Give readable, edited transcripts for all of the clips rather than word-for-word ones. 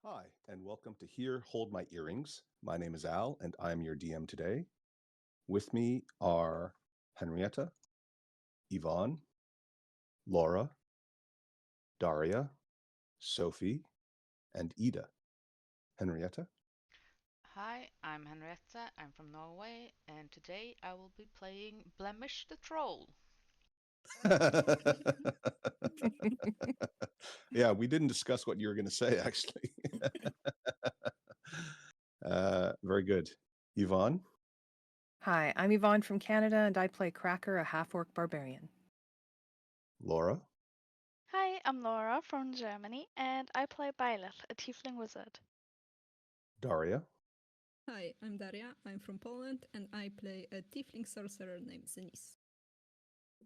Hi, and welcome to Here Hold My Earrings. My name is Al, and I'm your DM today. With me are Henrietta, Yvonne, Laura, Daria, Sophie, and Ida. Henrietta? Hi, I'm Henrietta. I'm from Norway, and today I will be playing Blemish the Troll. Yeah, we didn't discuss what you were going to say, actually. Very good. Yvonne, Hi, I'm Yvonne from Canada, and I play Cracker, a half-orc barbarian. Laura, Hi, I'm Laura from Germany, and I play Byleth, a tiefling wizard. Daria, Hi, I'm Daria. I'm from Poland, and I play a tiefling sorcerer named Zenis.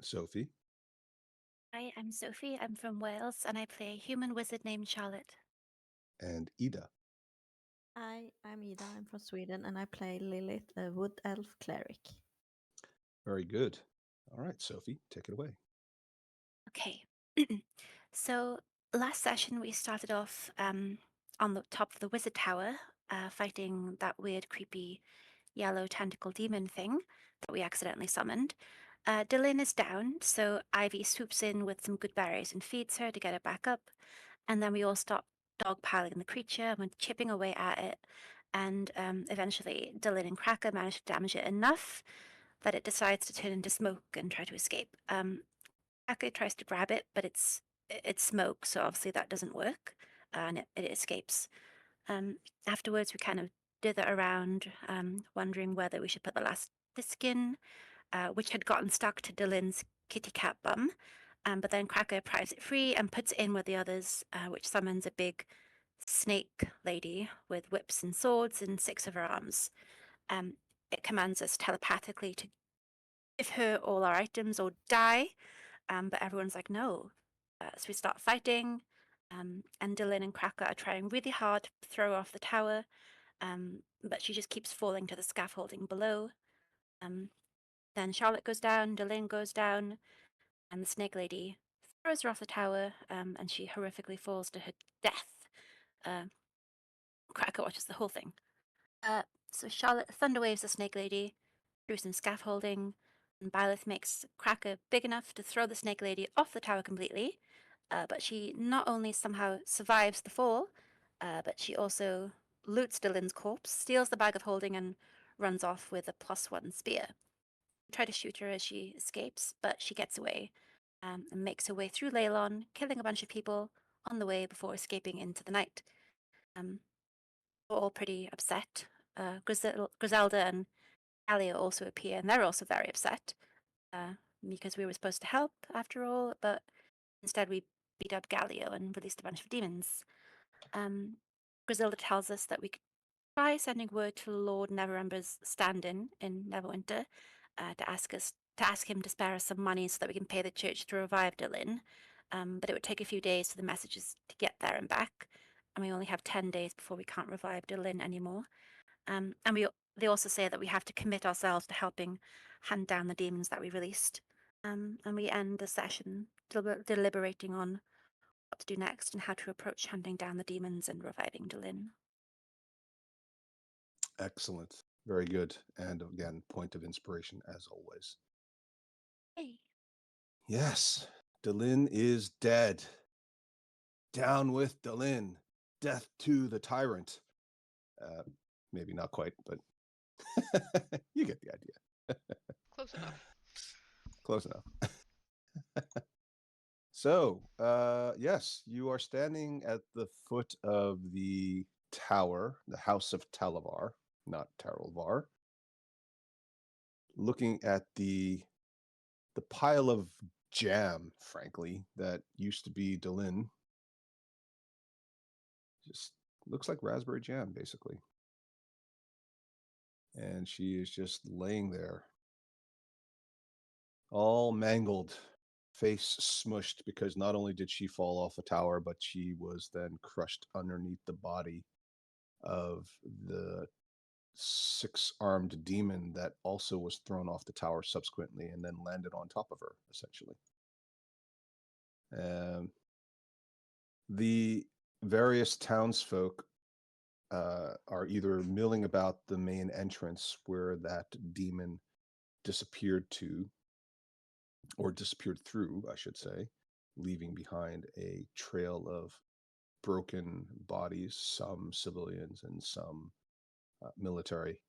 Sophie, Hi, I'm Sophie. I'm from Wales and I play a human wizard named Charlotte. and Ida. Hi, I'm Ida. I'm from Sweden and I play Lilith, a wood elf cleric. Very good. All right, Sophie, take it away. Okay. So last session we started off on the top of the wizard tower, fighting that weird, creepy yellow tentacle demon thing that we accidentally summoned. Dylan is down, so Ivy swoops in with some good berries and feeds her to get her back up. And then we all start dogpiling the creature and we're chipping away at it. And eventually, Dylan and Cracker manage to damage it enough that it decides to turn into smoke and try to escape. Cracker tries to grab it, but it's smoke, so obviously that doesn't work, and it escapes. Afterwards, we kind of dither around, wondering whether we should put the last disc in, which had gotten stuck to Dylan's kitty cat bum. But then Cracker pries it free and puts it in with the others, which summons a big snake lady with whips and swords and 6 of her arms. Um, it commands us telepathically to give her all our items or die, but everyone's like, no. So we start fighting, and Dylan and Cracker are trying really hard to throw her off the tower, but she just keeps falling to the scaffolding below. Um, then Charlotte goes down, Dylan goes down, and the snake lady throws her off the tower, and she horrifically falls to her death. Uh, Cracker watches the whole thing. Uh, so Charlotte thunderwaves the snake lady through some scaffolding, and Byleth makes Cracker big enough to throw the snake lady off the tower completely. But she not only somehow survives the fall, but she also loots Dylan's corpse, steals the bag of holding, and runs off with a +1 spear. Try to shoot her as she escapes, but she gets away and makes her way through Leylon, killing a bunch of people on the way before escaping into the night. We're all pretty upset. Griselda and Alia also appear, and they're also very upset uh, because we were supposed to help after all, but instead we beat up Galio and released a bunch of demons. Griselda tells us that we could try sending word to Lord Neverember's stand-in Neverwinter to ask him to spare us some money so that we can pay the church to revive Dylan. But it would take a few days for the messages to get there and back, and we only have 10 days before we can't revive Dylan anymore. They also say that we have to commit ourselves to helping hunt down the demons that we released. And we end the session deliberating on what to do next and how to approach hunting down the demons and reviving Delin. Excellent. Very good. And again, point of inspiration as always. Hey. Yes, Delin is dead. Down with Delin. Death to the tyrant. Maybe not quite, but you get the idea. Close enough. Close enough. So, yes, you are standing at the foot of the tower, the House of Talavar, not Tarolvar, looking at the pile of jam, frankly, that used to be Delin. Just looks like raspberry jam, basically. And she is just laying there, all mangled, face smushed, because not only did she fall off a tower, but she was then crushed underneath the body of the 6-armed demon that also was thrown off the tower subsequently and then landed on top of her, essentially. Um, the various townsfolk are either milling about the main entrance where that demon disappeared to, or disappeared through, I should say, leaving behind a trail of broken bodies, some civilians and some military.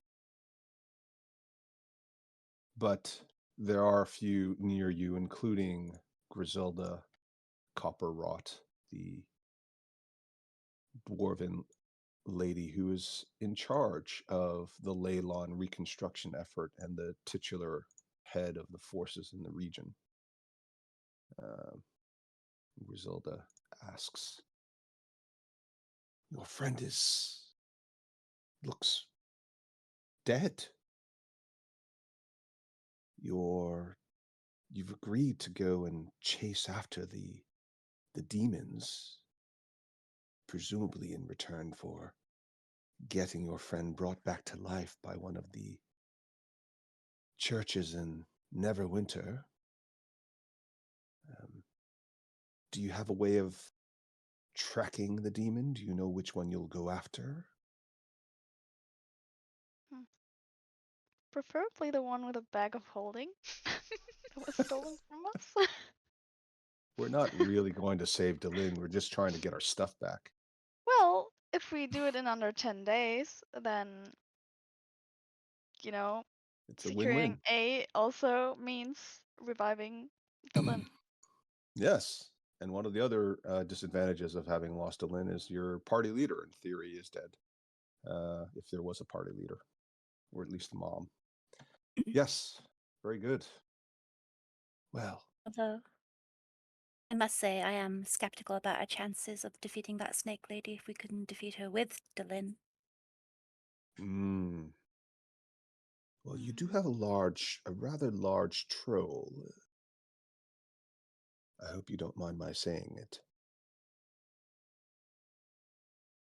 But there are a few near you, including Griselda Copperrot, the dwarven lady who is in charge of the Leylon reconstruction effort and the titular head of the forces in the region. Griselda asks, "Your friend looks dead. You've agreed to go and chase after the demons, presumably in return for getting your friend brought back to life by one of the churches in Neverwinter. Do you have a way of tracking the demon? Do you know which one you'll go after?" Preferably the one with a bag of holding that was stolen from us. We're not really going to save Delin. We're just trying to get our stuff back. Well, if we do it in under 10 days, then, you know, It's a securing win-win. A also means reviving Dylan. Yes. And one of the other disadvantages of having lost Delin is your party leader, in theory, is dead. If there was a party leader, or at least a mom. Yes. Very good. Well, Although, I must say, I am skeptical about our chances of defeating that snake lady if we couldn't defeat her with Delin. well, you do have a rather large troll. I hope you don't mind my saying it.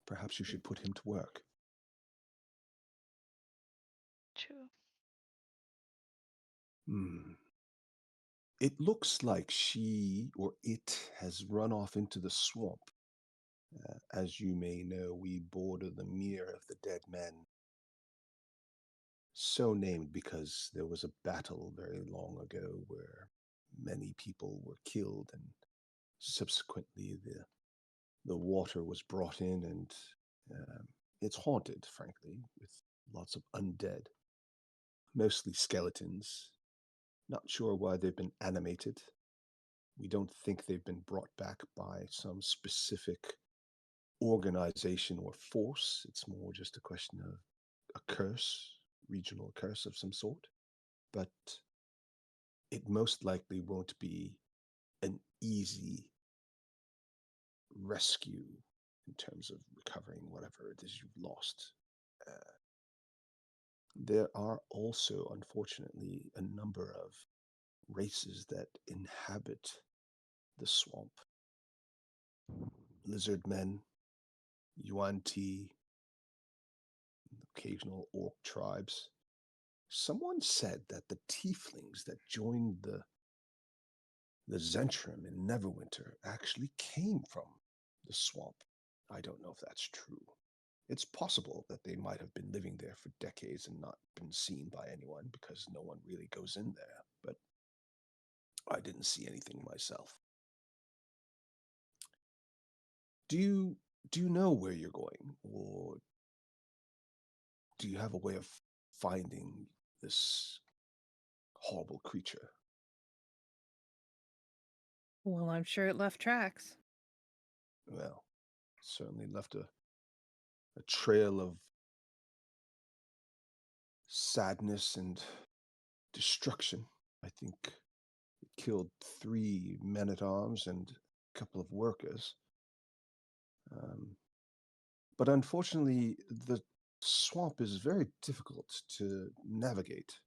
Perhaps you should put him to work. True. It looks like she or it has run off into the swamp. As you may know, we border the Mere of the Dead Men. So named because there was a battle very long ago where many people were killed, and subsequently the water was brought in, and it's haunted, frankly, with lots of undead, mostly skeletons. Not sure why they've been animated. We don't think they've been brought back by some specific organization or force. It's more just a question of a curse, regional curse of some sort. But it most likely won't be an easy rescue in terms of recovering whatever it is you've lost. There are also, unfortunately, a number of races that inhabit the swamp. Lizard men, Yuan-Ti, occasional orc tribes. Someone said that the tieflings that joined the Zentrum in Neverwinter actually came from the swamp. I don't know if that's true. It's possible that they might have been living there for decades and not been seen by anyone because no one really goes in there, but I didn't see anything myself. Do you know where you're going, or do you have a way of finding this horrible creature? Well, I'm sure it left tracks. Well, certainly left a trail of sadness and destruction. I think it killed 3 men-at-arms and a couple of workers. But unfortunately, the swamp is very difficult to navigate,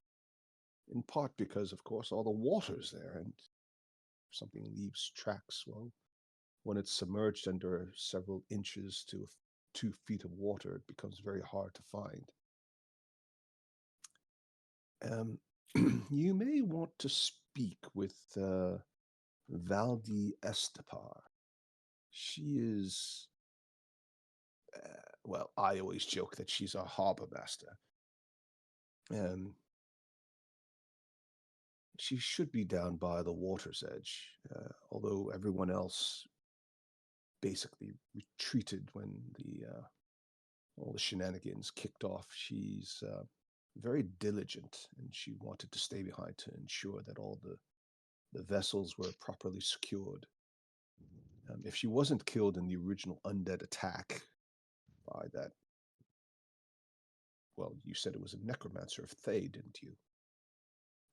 in part because, of course, all the water's there, and if something leaves tracks, well, when it's submerged under several inches to 2 feet of water, it becomes very hard to find. You may want to speak with Valdi Estepar. She is well, I always joke that she's our harbor master. She should be down by the water's edge, although everyone else basically retreated when all the shenanigans kicked off. She's very diligent, and she wanted to stay behind to ensure that all the vessels were properly secured. If she wasn't killed in the original undead attack by that, well, you said it was a necromancer of Thay, didn't you?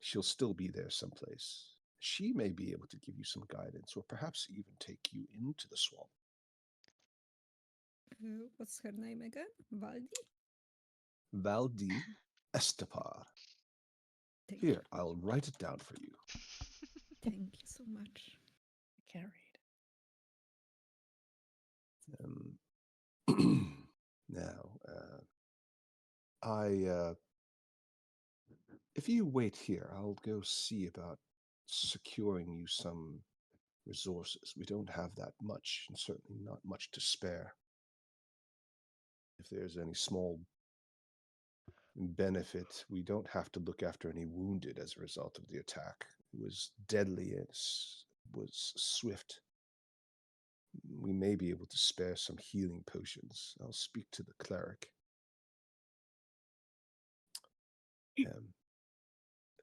She'll still be there someplace. She may be able to give you some guidance, or perhaps even take you into the swamp. What's her name again? Valdi? Valdi Estepar. Thank Here, I'll write it down for you. Thank you so much. I can't read. Now, if you wait here, I'll go see about securing you some resources. We don't have that much, and certainly not much to spare. If there's any small benefit, we don't have to look after any wounded as a result of the attack. It was deadly, it was swift. We may be able to spare some healing potions. I'll speak to the cleric.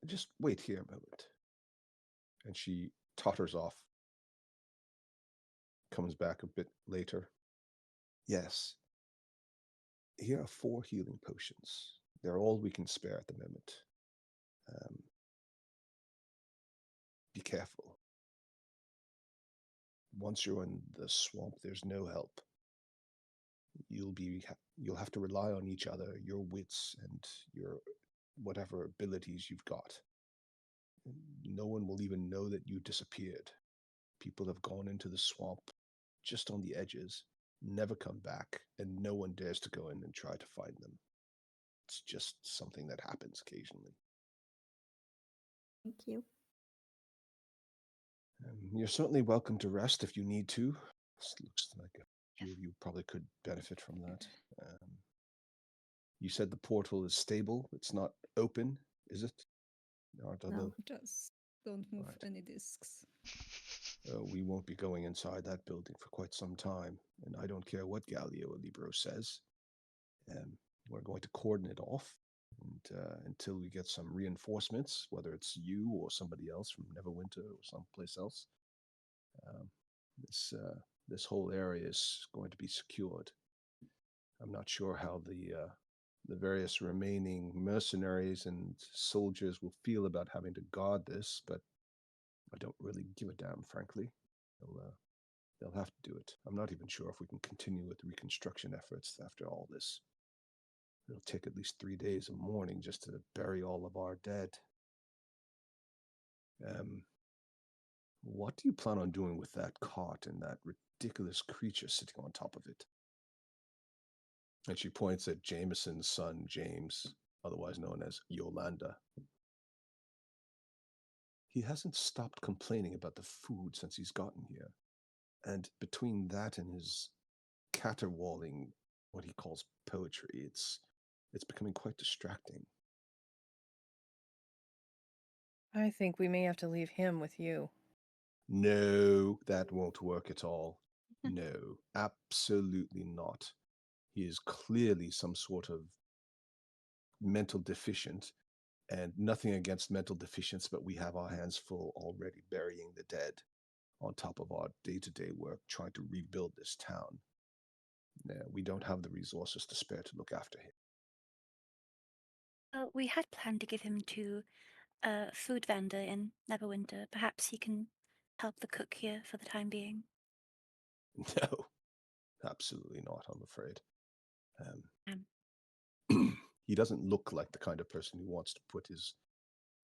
Just wait here a moment. And she totters off. Comes back a bit later. Yes. Here are 4 healing potions. They're all we can spare at the moment. Be careful. Once you're in the swamp, there's no help. You'll have to rely on each other, your wits and your whatever abilities you've got. No one will even know that you disappeared. People have gone into the swamp just on the edges, never come back, and no one dares to go in and try to find them. It's just something that happens occasionally. Thank you. You're certainly welcome to rest if you need to. This looks like a few of you probably could benefit from that. You said the portal is stable. It's not open, is it? Aren't No. other- Just don't move Right. any discs. We won't be going inside that building for quite some time, and I don't care what Galio Libro says. We're going to cordon it off until we get some reinforcements, whether it's you or somebody else from Neverwinter or someplace else. This whole area is going to be secured. I'm not sure how the various remaining mercenaries and soldiers will feel about having to guard this, but I don't really give a damn, frankly. They'll have to do it. I'm not even sure if we can continue with reconstruction efforts after all this. It'll take at least 3 days of mourning just to bury all of our dead. What do you plan on doing with that cart and that ridiculous creature sitting on top of it? And she points at Jameson's son, James, otherwise known as Yolanda. He hasn't stopped complaining about the food since he's gotten here. And between that and his caterwauling, what he calls poetry, it's becoming quite distracting. I think we may have to leave him with you. No, that won't work at all. No, absolutely not. He is clearly some sort of mental deficient, and nothing against mental deficients, but we have our hands full already burying the dead on top of our day-to-day work trying to rebuild this town. No, we don't have the resources to spare to look after him. We had planned to give him to a food vendor in Neverwinter. Perhaps he can help the cook here for the time being. No, absolutely not, I'm afraid. He doesn't look like the kind of person who wants to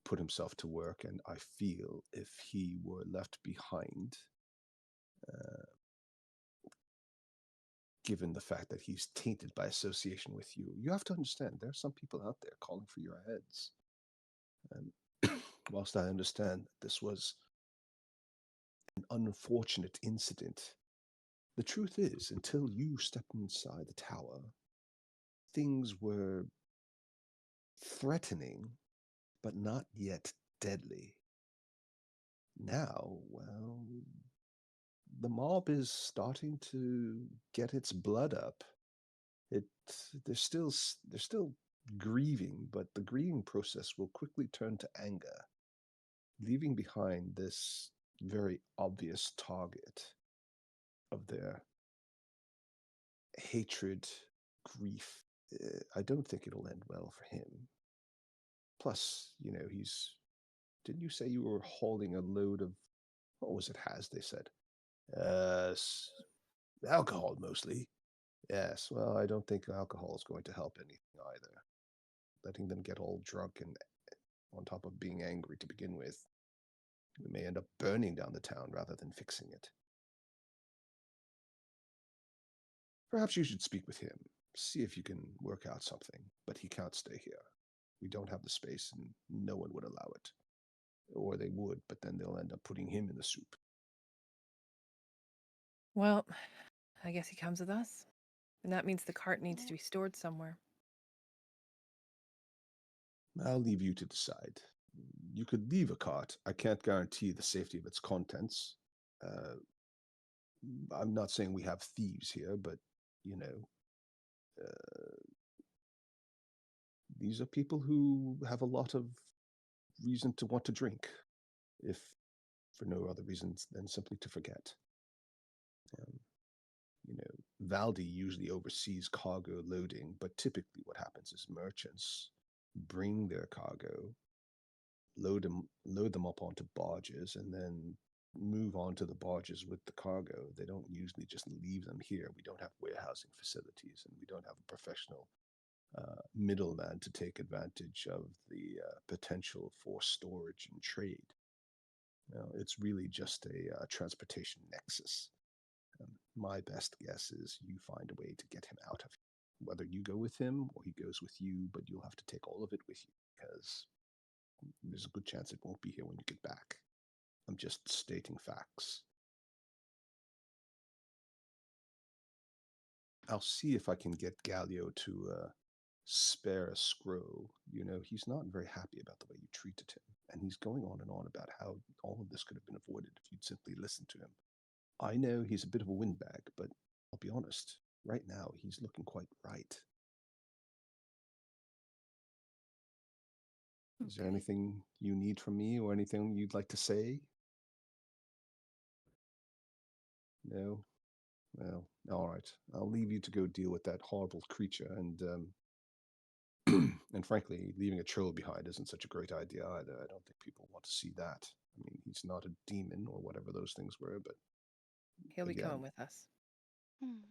put himself to work, and I feel if he were left behind, given the fact that he's tainted by association with you, you have to understand there are some people out there calling for your heads. Whilst I understand that this was an unfortunate incident, The truth is, until you stepped inside the tower, things were threatening, but not yet deadly. Now, well, the mob is starting to get its blood up. They're still grieving, but the grieving process will quickly turn to anger, leaving behind this very obvious target of their hatred, grief. I don't think it'll end well for him. Plus, didn't you say you were hauling a load of, what was it, Has, they said? Alcohol mostly. Yes, well, I don't think alcohol is going to help anything either. Letting them get all drunk and on top of being angry to begin with, we may end up burning down the town rather than fixing it. Perhaps you should speak with him, see if you can work out something, but he can't stay here. We don't have the space and no one would allow it. Or they would, but then they'll end up putting him in the soup. Well, I guess he comes with us. And that means the cart needs to be stored somewhere. I'll leave you to decide. You could leave a cart. I can't guarantee the safety of its contents. I'm not saying we have thieves here, but, these are people who have a lot of reason to want to drink, if for no other reasons than simply to forget. Valdi usually oversees cargo loading, but typically what happens is merchants bring their cargo, load them up onto barges, and then move on to the barges with the cargo. They don't usually just leave them here. We don't have warehousing facilities, and we don't have a professional middleman to take advantage of the potential for storage and trade. It's really just a transportation nexus. My best guess is you find a way to get him out of here. Whether you go with him or he goes with you, but you'll have to take all of it with you because there's a good chance it won't be here when you get back. I'm just stating facts. I'll see if I can get Galio to spare a Scrow. He's not very happy about the way you treated him, and he's going on and on about how all of this could have been avoided if you'd simply listened to him. I know he's a bit of a windbag, but I'll be honest, right now he's looking quite right. Is there Okay. anything you need from me or anything you'd like to say? No? Well, all right. I'll leave you to go deal with that horrible creature, and and frankly, leaving a troll behind isn't such a great idea either. I don't think people want to see that. I mean, he's not a demon or whatever those things were, but He'll be again, coming with us.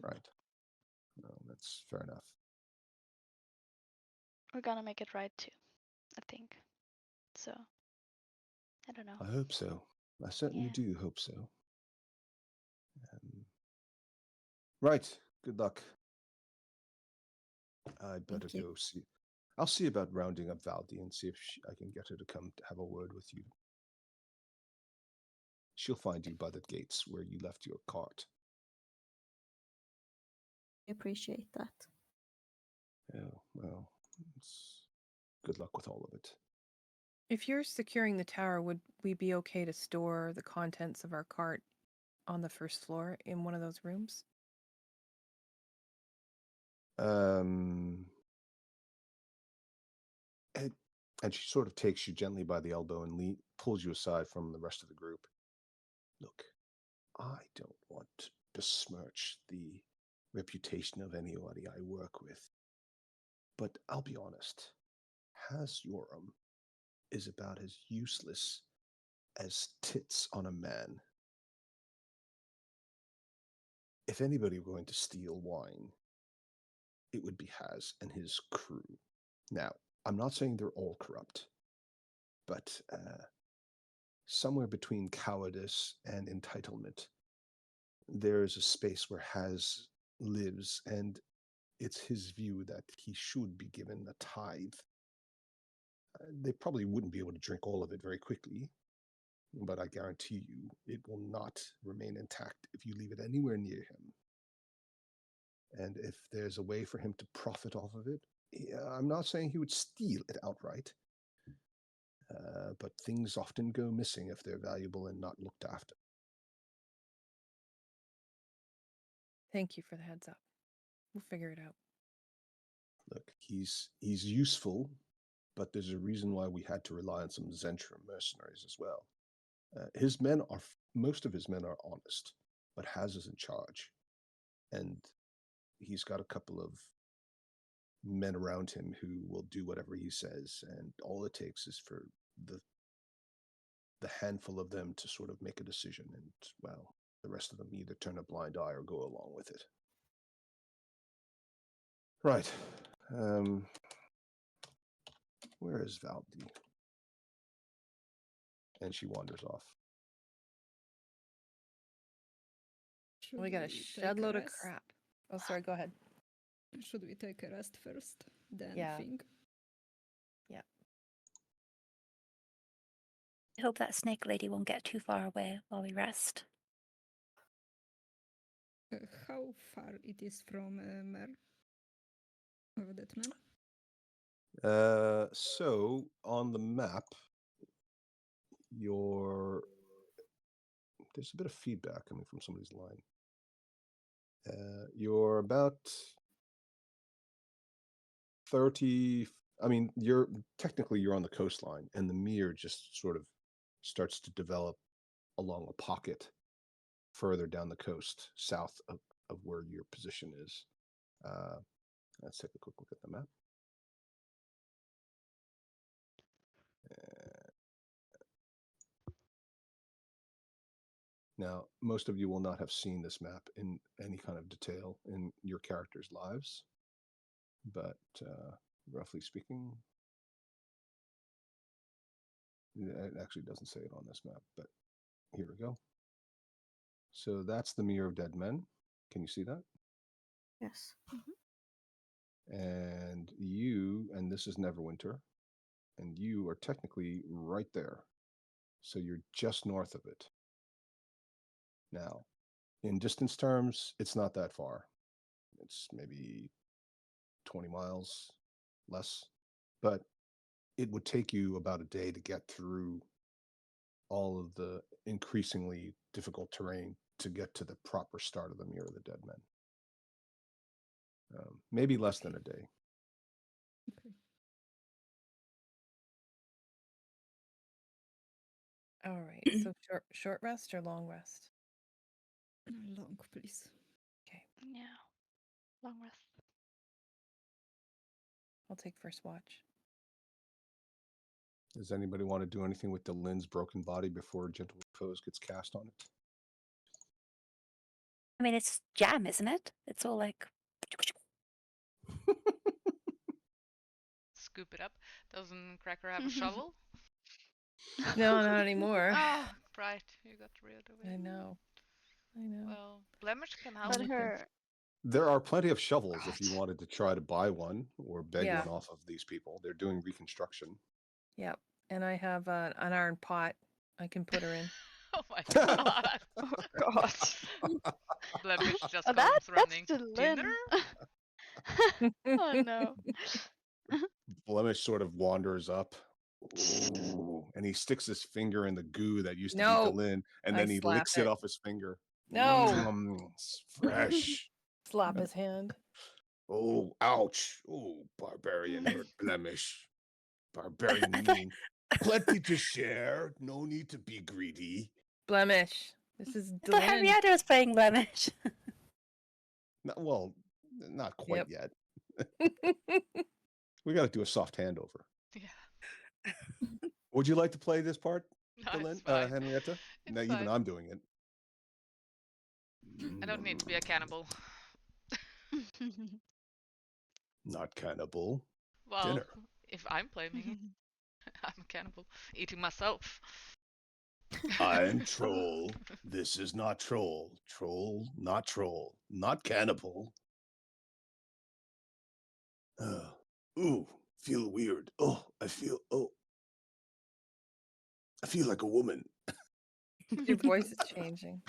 right. No, that's fair enough. We're gonna make it right too, I think. So, I don't know. I hope so. I certainly Yeah. do hope so. Right. Good luck. I'd better Thank you. go see. I'll see about rounding up Valdi and see if I can get her to come to have a word with you. She'll find you by the gates where you left your cart. I appreciate that. Oh, well, good luck with all of it. If you're securing the tower, would we be okay to store the contents of our cart on the first floor in one of those rooms? And she sort of takes you gently by the elbow and pulls you aside from the rest of the group. Look, I don't want to besmirch the reputation of anybody I work with, but I'll be honest, Has Yoram is about as useless as tits on a man. If anybody were going to steal wine, it would be Has and his crew. Now, I'm not saying they're all corrupt, but somewhere between cowardice and entitlement, there is a space where Has lives, and it's his view that he should be given a tithe. They probably wouldn't be able to drink all of it very quickly, but I guarantee you it will not remain intact if you leave it anywhere near him. And if there's a way for him to profit off of it, I'm not saying he would steal it outright, but things often go missing if they're valuable and not looked after. Thank you for the heads up. We'll figure it out. Look, he's useful, but there's a reason why we had to rely on some Zentrum mercenaries as well. Most of his men are honest, but Haz is in charge, and he's got a couple of men around him who will do whatever he says, and all it takes is for the handful of them to sort of make a decision, and well, the rest of them either turn a blind eye or go along with it. Right. Where is Valdi? And she wanders off. Should We got a take shed load of rest? crap. Oh, sorry. Go ahead. Should we take a rest first, then Yeah. think? I hope that snake lady won't get too far away while we rest. How far it is from Mer? Of that man? So on the map, there's a bit of feedback coming from somebody's line. You're about 30. I mean, you're on the coastline, and the Mere just sort of starts to develop along a pocket further down the coast, south of where your position is. Let's take a quick look at the map. Now, most of you will not have seen this map in any kind of detail in your characters' lives, but roughly speaking, it actually doesn't say it on this map, but here we go. So that's the Mere of Dead Men. Can you see that? Yes. And this is Neverwinter, and you are technically right there. So you're just north of it. Now, in distance terms, it's not that far. It's maybe 20 miles less, but it would take you about a day to get through all of the increasingly difficult terrain to get to the proper start of the Mere of the Dead Men. Maybe less than a day. Okay. All right. So short rest or long rest? Long, please. Okay. Yeah. Long rest. I'll take first watch. Does anybody want to do anything with the Lynn's broken body before Gentle Repose gets cast on it? I mean, it's jam, isn't it? It's all like. Scoop it up. Doesn't Cracker have a shovel? No, not anymore. Ah, right. You got rid of it. I know. Well, Blemish can help. But Only her There are plenty of shovels if you God. wanted to try to buy one or beg Yeah. one off of these people. They're doing reconstruction. Yep. And I have an iron pot I can put her in. Oh my god. oh god. Blemish just Oh, comes that's running. to Lynn. Dinner? Oh no. Blemish sort of wanders up. Ooh, and he sticks his finger in the goo that used to No, be Delin, and I then he slap licks it. it off his finger. No. It's fresh. Slap his hand. Oh, ouch. Oh, barbarian hurt Blemish. Barbarian I thought- mean. Plenty to share. No need to be greedy. Blemish. This is I thought Delin. Henrietta was playing Blemish. Not quite Yep. yet. We got to do a soft handover. Yeah. Would you like to play this part, No, Delin? it's fine. Henrietta? It's No, even fine. I'm doing it. I don't need to be a cannibal. Not cannibal. Well, Dinner. if I'm claiming I'm a cannibal, eating myself. I'm troll. This is not troll. Troll, not troll. Not cannibal. Ooh, feel weird. I feel like a woman. Your voice is changing.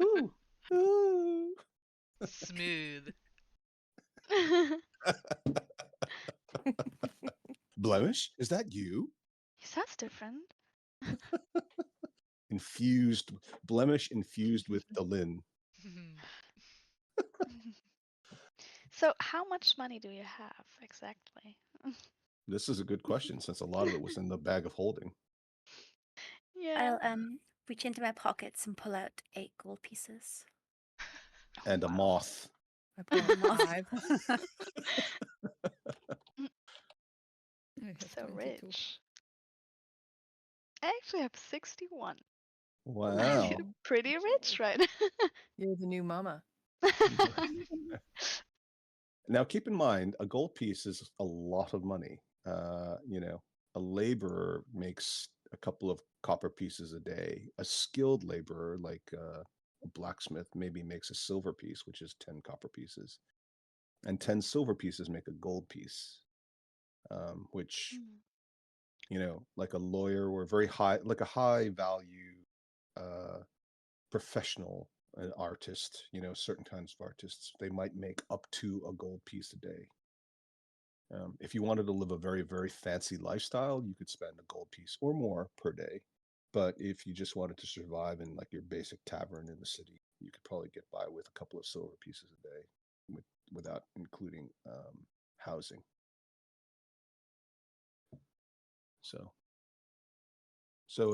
Ooh, ooh. Smooth. Blemish, is that you? He sounds different. Infused, Blemish infused with Delin. So, how much money do you have exactly? This is a good question since a lot of it was in the bag of holding. Yeah. I'll reach into my pockets and pull out 8 gold pieces. And a Wow. moth. I pull out Moth. 5. I have So 22. rich. I actually have 61. Wow. Pretty rich, right? You're the new mama. Now, keep in mind, a gold piece is a lot of money. You know, a laborer makes a couple of copper pieces a day. A skilled laborer, like a blacksmith, maybe makes a silver piece, which is 10 copper pieces. And 10 silver pieces make a gold piece, which, you know, like a lawyer or very high, like a high value professional, an artist, you know, certain kinds of artists, they might make up to a gold piece a day. If you wanted to live a very, very fancy lifestyle, you could spend a gold piece or more per day. But if you just wanted to survive in like your basic tavern in the city, you could probably get by with a couple of silver pieces a day without including housing. So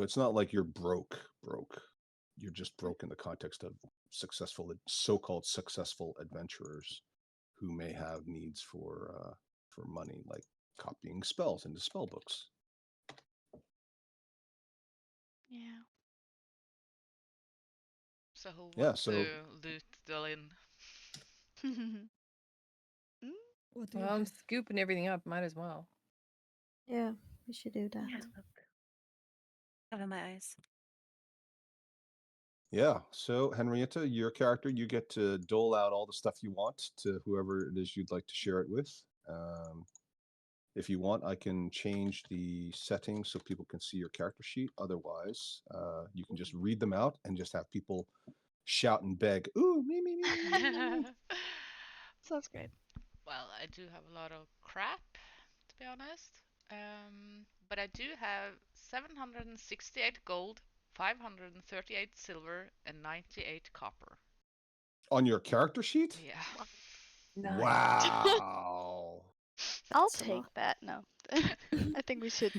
it's not like you're broke. You're just broke in the context of successful, so-called successful adventurers who may have needs for money, like copying spells into spell books. Yeah. So who Yeah, wants so- to loot Delin? What do you Well, I'm have? scooping everything up. Might as well. Yeah, we should do that. Yeah, look. Cover my eyes. Yeah, so Henrietta, your character, you get to dole out all the stuff you want to whoever it is you'd like to share it with. If you want, I can change the settings so people can see your character sheet. Otherwise, you can just read them out and just have people shout and beg, ooh, me, me, me, me, me, me, me." Sounds great. Well, I do have a lot of crap, to be honest. But I do have 768 gold, 538 silver, and 98 copper. On your character sheet? Yeah. Nice. Wow. I'll That's a take lot. that. No. I think we should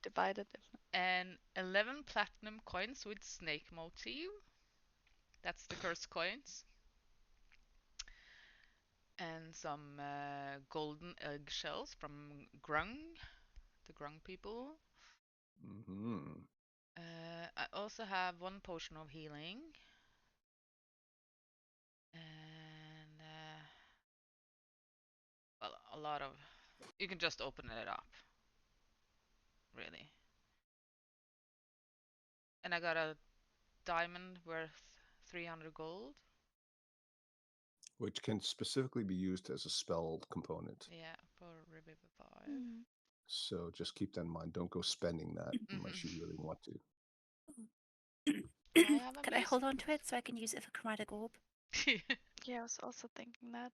divide it. And 11 platinum coins with snake motif. That's the cursed coins. And some golden eggshells from Grung, the Grung people. Mm-hmm. I also have 1 potion of healing. And well, a lot of. You can just open it up. Really. And I got a diamond worth 300 gold. Which can specifically be used as a spell component. Yeah, for Revivify. Mm. So just keep that in mind. Don't go spending that unless you really want to. I have a Could I music- hold on to it so I can use it for chromatic orb? Yeah, I was also thinking that.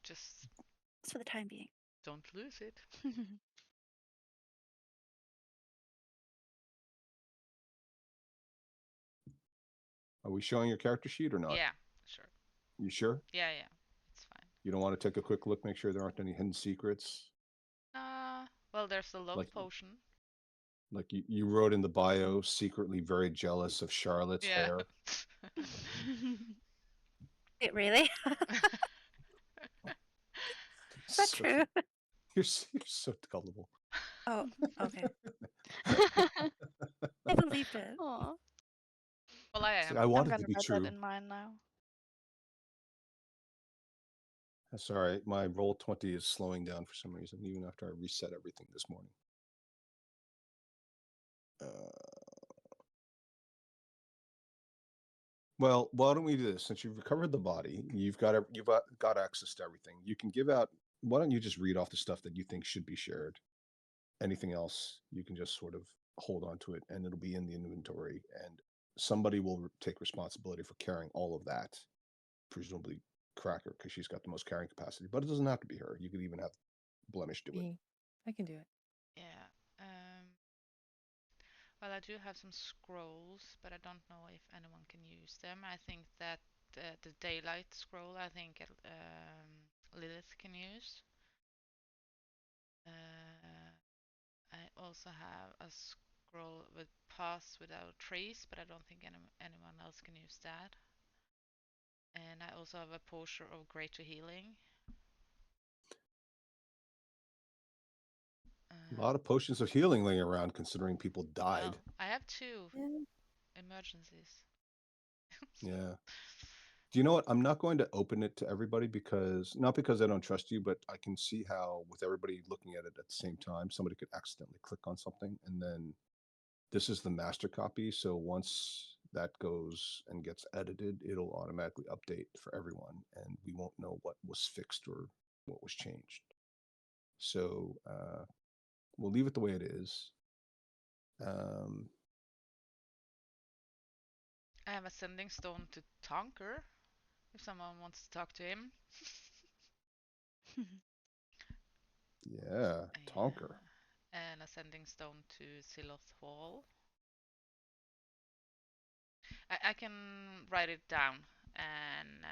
Just Just for the time being. don't lose it. Are we showing your character sheet or not? Yeah, sure. You sure? Yeah, it's fine. You don't want to take a quick look, make sure there aren't any hidden secrets? Well, there's a love Like- potion. Like you wrote in the bio, secretly very jealous of Charlotte's Yeah. hair. Wait, really? Is that So- true? You're so gullible. Oh, okay. I believed it. Aw, Well, I It's am. like, I I'm want it gonna to be write true. that in mine now. That's all right. My Roll20 is slowing down for some reason, even after I reset everything this morning. Well, why don't we do this? Since you've recovered the body, you've got access to everything. You can give out. Why don't you just read off the stuff that you think should be shared? Anything else, you can just sort of hold on to it, and it'll be in the inventory, and somebody will take responsibility for carrying all of that. Presumably Cracker, because she's got the most carrying capacity. But it doesn't have to be her. You could even have Blemish do it. Me. I can do it. Yeah. Well, I do have some scrolls, but I don't know if anyone can use them. I think that the daylight scroll, I think Lilith can use. I also have a scroll with paths without trees, but I don't think anyone else can use that. And I also have a potion of greater healing. A lot of potions of healing laying around, considering people died. Well, I have 2 Yeah. emergencies. Yeah. Do you know what? I'm not going to open it to everybody because not because I don't trust you, but I can see how with everybody looking at it at the same time, somebody could accidentally click on something, and then this is the master copy. So once that goes and gets edited, it'll automatically update for everyone, and we won't know what was fixed or what was changed. So we'll leave it the way it is. I have a sending stone to Tonker, if someone wants to talk to him. Yeah, Tonker. And a sending stone to Siloth Hall. I can write it down and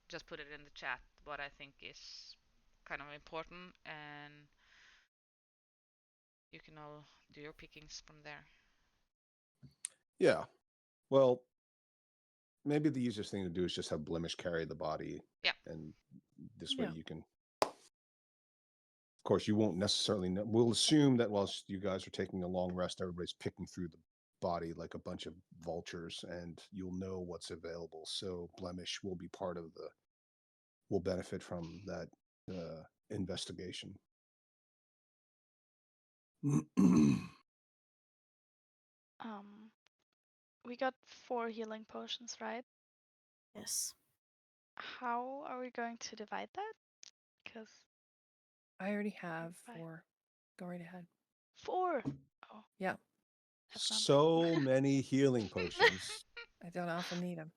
just put it in the chat what I think is kind of important, and you can all do your pickings from there. Yeah. Well, maybe the easiest thing to do is just have Blemish carry the body. Yeah. And this way Yeah. you can. Of course, you won't necessarily know. We'll assume that whilst you guys are taking a long rest, everybody's picking through the body like a bunch of vultures, and you'll know what's available. So Blemish will be part of the. Will benefit from that investigation. We got 4 healing potions, right? Yes. How are we going to divide that? Because I already have Right. 4. Go right ahead. 4. Oh, Yeah. have none. So many healing potions. I don't often need them.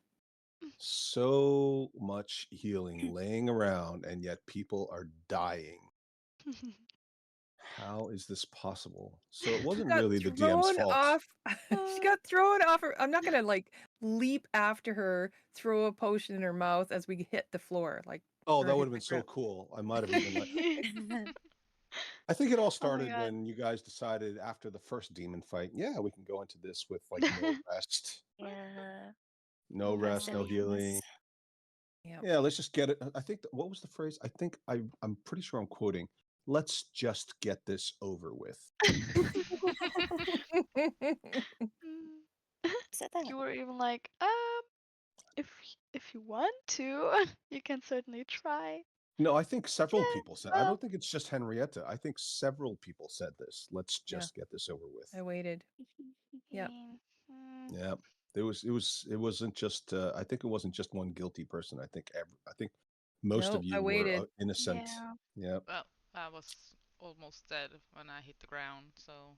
So much healing laying around, and yet people are dying. How is this possible? So it wasn't Got really the DM's thrown fault. off. She got thrown off. I'm not gonna like leap after her, throw a potion in her mouth as we hit the floor. Like, Oh, or that hit would have the been so ground. cool. I might have even like. I think it all started God. when you guys decided after the first demon fight, yeah, we can go into this with like no rest, Yeah. no Yeah. rest, no healing. Yep. Yeah, let's just get it. I think what was the phrase? I think I'm pretty sure I'm quoting. Let's just get this over with. Said that. You were even like, if you want to, you can certainly try. No, I think several Yeah, people said. I well- don't think it's just Henrietta. I think several people said this. Let's Yeah. just get this over with. I waited. Yep. Yeah, it wasn't just. I think it wasn't just one guilty person. I think most Nope, of you I were waited. innocent. Yeah. Yeah. Well, I was almost dead when I hit the ground, so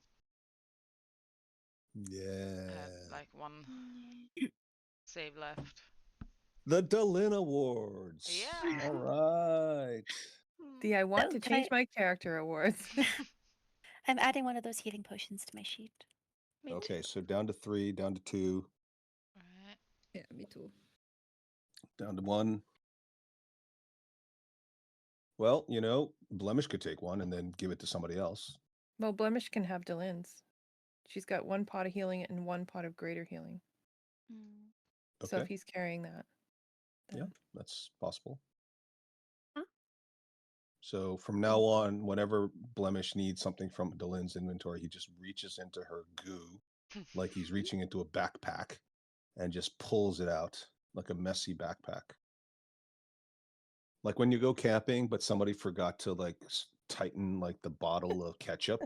I Yeah. had like 1 save left. The Delin Awards. Yeah. All right. See, I want So to can change my character awards. I'm adding one of those healing potions to my sheet. Me too. Okay, so down to 3, down to 2, Right. Yeah, me too. down to 1. Well, Blemish could take 1 and then give it to somebody else. Well, Blemish can have Delins. She's got 1 pot of healing and 1 pot of greater healing. So Okay. if he's carrying that, Yeah, then that's possible. Huh? So from now on, whenever Blemish needs something from Delin's inventory, he just reaches into her goo like he's reaching into a backpack and just pulls it out like a messy backpack. Like when you go camping, but somebody forgot to like tighten like the bottle of ketchup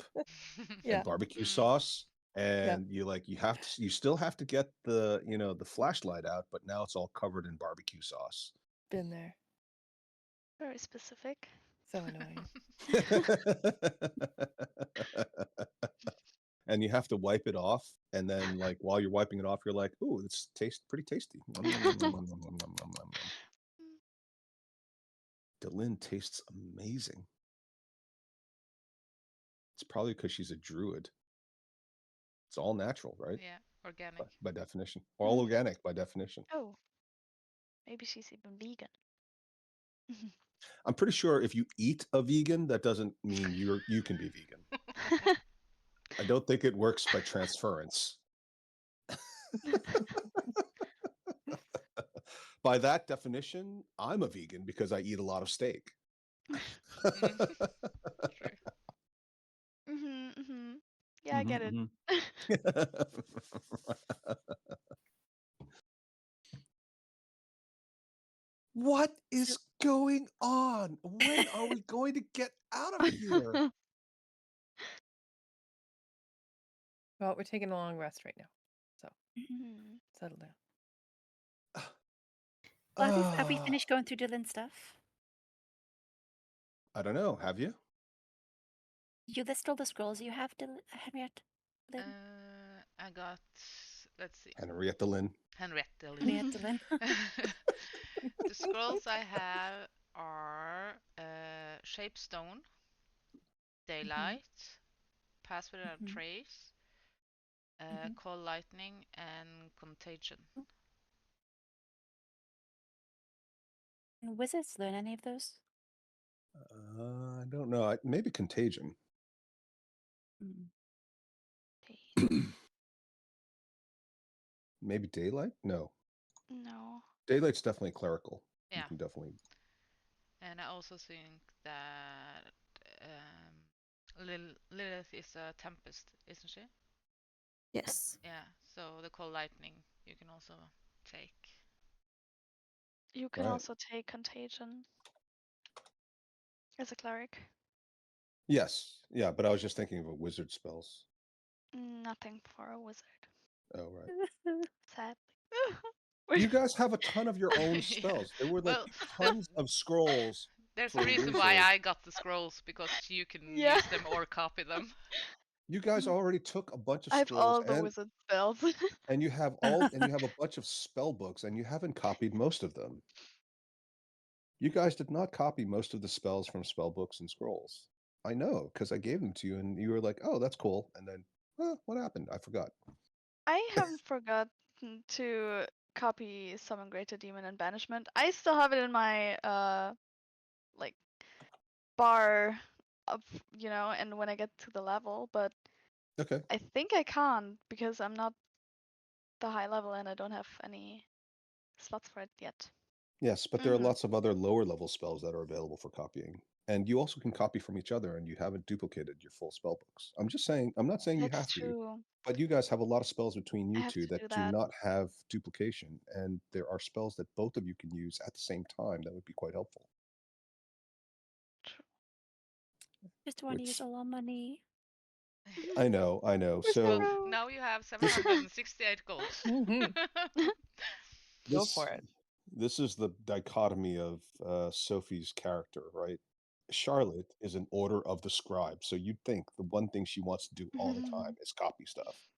Yeah. and barbecue Mm. sauce. And you still have to get the, the flashlight out, but now it's all covered in barbecue sauce. been there. Very specific. So annoying. and you have to wipe it off. And then, like, while you're wiping it off, you're like, "Ooh, this tastes pretty tasty." Nom, nom, nom, nom, nom, nom, nom, nom, nom, nom. Delin tastes amazing. It's probably because she's a druid. It's all natural, right? Yeah, organic. By definition. All organic by definition. Oh, maybe she's even vegan. I'm pretty sure if you eat a vegan, that doesn't mean you can be vegan. I don't think it works by transference. By that definition, I'm a vegan because I eat a lot of steak. True. Yeah, I get it. What is going on? When are we going to get out of here? Well, we're taking a long rest right now, so Mhm. settle down. Well, have we finished going through Dylan's stuff? I don't know. Have you? You list all the scrolls you have, Henriette? Lynn? I got, let's see, Henrietta Lynn. Henrietta Lynn. Henriette Lynn. The scrolls I have are Shape Stone, Daylight, Pass Without Mhm. Trace, Mhm. Call Lightning, and Contagion. And wizards learn any of those? I don't know. Maybe Contagion. Mm. Maybe Daylight? No. No. Daylight's definitely clerical. You Yeah. can definitely. And I also think that Lilith is a Tempest, isn't she? Yes. Yeah, so the Call Lightning you can also take. You can Right. also take Contagion as a cleric. Yes. Yeah, but I was just thinking of a wizard spells. Nothing for a wizard, Oh, right. sadly. You guys have a ton of your own Yeah. spells. There were like Well, tons of scrolls. There's for a reason why wizard. I got the scrolls, because you can Yeah. use them or copy them. You guys already took a bunch of I have scrolls all the wizard spells. and you have a bunch of spell books, and you haven't copied most of them. You guys did not copy most of the spells from spell books and scrolls. I know, because I gave them to you and you were like, "Oh, that's cool." And then, what happened? I forgot. I haven't forgotten to copy Summon Greater Demon and Banishment. I still have it in my like bar of and when I get to the level, but Okay. I think I can't because I'm not the high level and I don't have any slots for it yet. Yes, but there are Mhm. lots of other lower level spells that are available for copying. And you also can copy from each other, and you haven't duplicated your full spell books. I'm just saying, I'm not saying you That's have to, true. but you guys have a lot of spells between I you have two to that do do that. not have duplication. And there are spells that both of you can use at the same time that would be quite helpful. True. Just want to use Which all our money. I know. We're So broke. Now you have 768 gold. Mhm. Go this for it. this is the dichotomy of Sophie's character, right? Charlotte is an order of the scribe, so you'd think the one thing she wants to do all the time is copy stuff.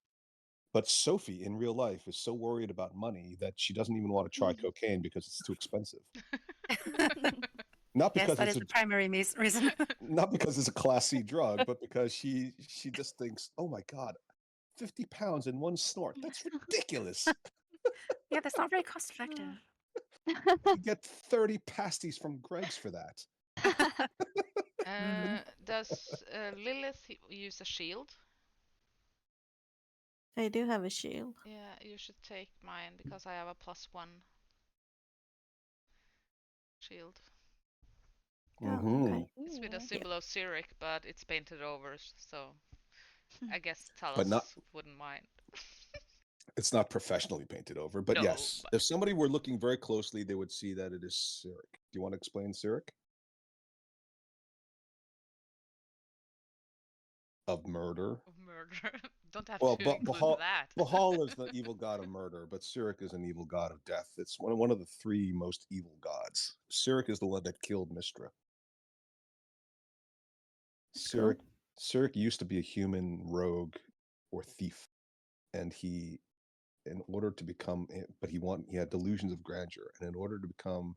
But Sophie in real life is so worried about money that she doesn't even want to try cocaine because it's too expensive. Not Yes, because that it's is the primary reason. not because it's a Class C drug, but because she just thinks, "Oh my God, 50 pounds in one snort. That's ridiculous. Yeah, that's not very cost effective. I could get 30 pasties from Greg's for that." Does Lilith use a shield? I do have a shield. Yeah, you should take mine because I have a +1 shield. Oh, Mhm. okay. It's with a Ooh. symbol of Zurich, but it's painted over, so I guess But Talos not wouldn't mind. it's not professionally painted over, but No, yes, but if somebody were looking very closely, they would see that it is Cyric. Do you want to explain Cyric? Of murder. of murder. Don't have Well, to but include that. Bahal is the evil god of murder, but Cyric is an evil god of death. It's one of the three most evil gods. Cyric is the one that killed Mystra. Cool. Cyric used to be a human rogue or thief, and he, in order to become, but he had delusions of grandeur, and in order to become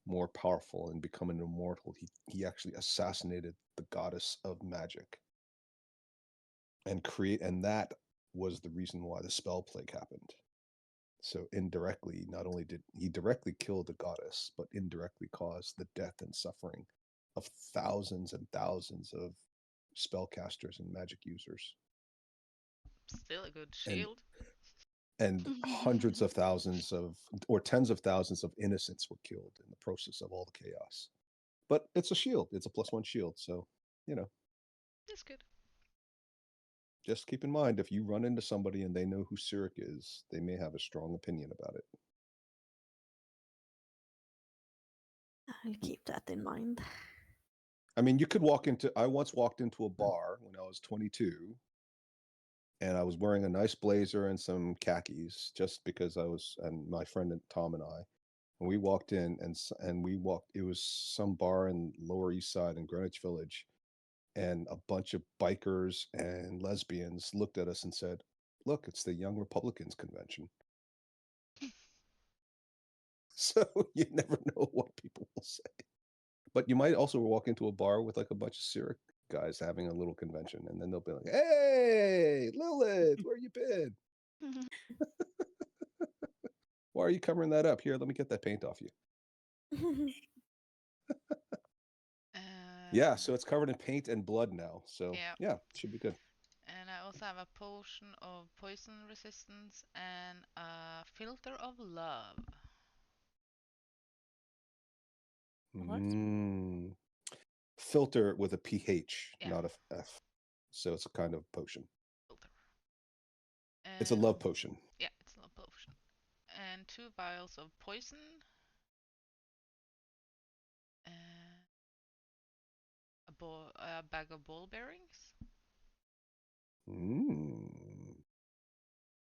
more powerful and become an immortal, he actually assassinated the goddess of magic, and that was the reason why the spell plague happened. So indirectly, not only did he directly kill the goddess, but indirectly caused the death and suffering of thousands and thousands of spellcasters and magic users, Still a good and shield. hundreds of thousands of, or tens of thousands of innocents were killed in the process of all the chaos. But it's a shield. It's a +1 shield. So, It's good. just keep in mind, if you run into somebody and they know who Cyric is, they may have a strong opinion about it. I'll keep that in mind. I mean, I once walked into a bar when I was 22, and I was wearing a nice blazer and some khakis just because and my friend Tom and we walked in, and it was some bar in Lower East Side in Greenwich Village, and a bunch of bikers and lesbians looked at us and said, "Look, it's the Young Republicans convention." So you never know what people will say. But you might also walk into a bar with like a bunch of Cyric guys having a little convention, and then they'll be like, "Hey, Lilith, where you been? Why are you covering that up? Here, let me get that paint off you." Yeah, so it's covered in paint and blood now. So yeah, should be good. And I also have a potion of poison resistance and a filter of love. Filter with a PH, Yeah. not a F. So it's a kind of potion. Filter. It's a love potion. Yeah, it's a love potion. And 2 vials of poison. A bag of ball bearings.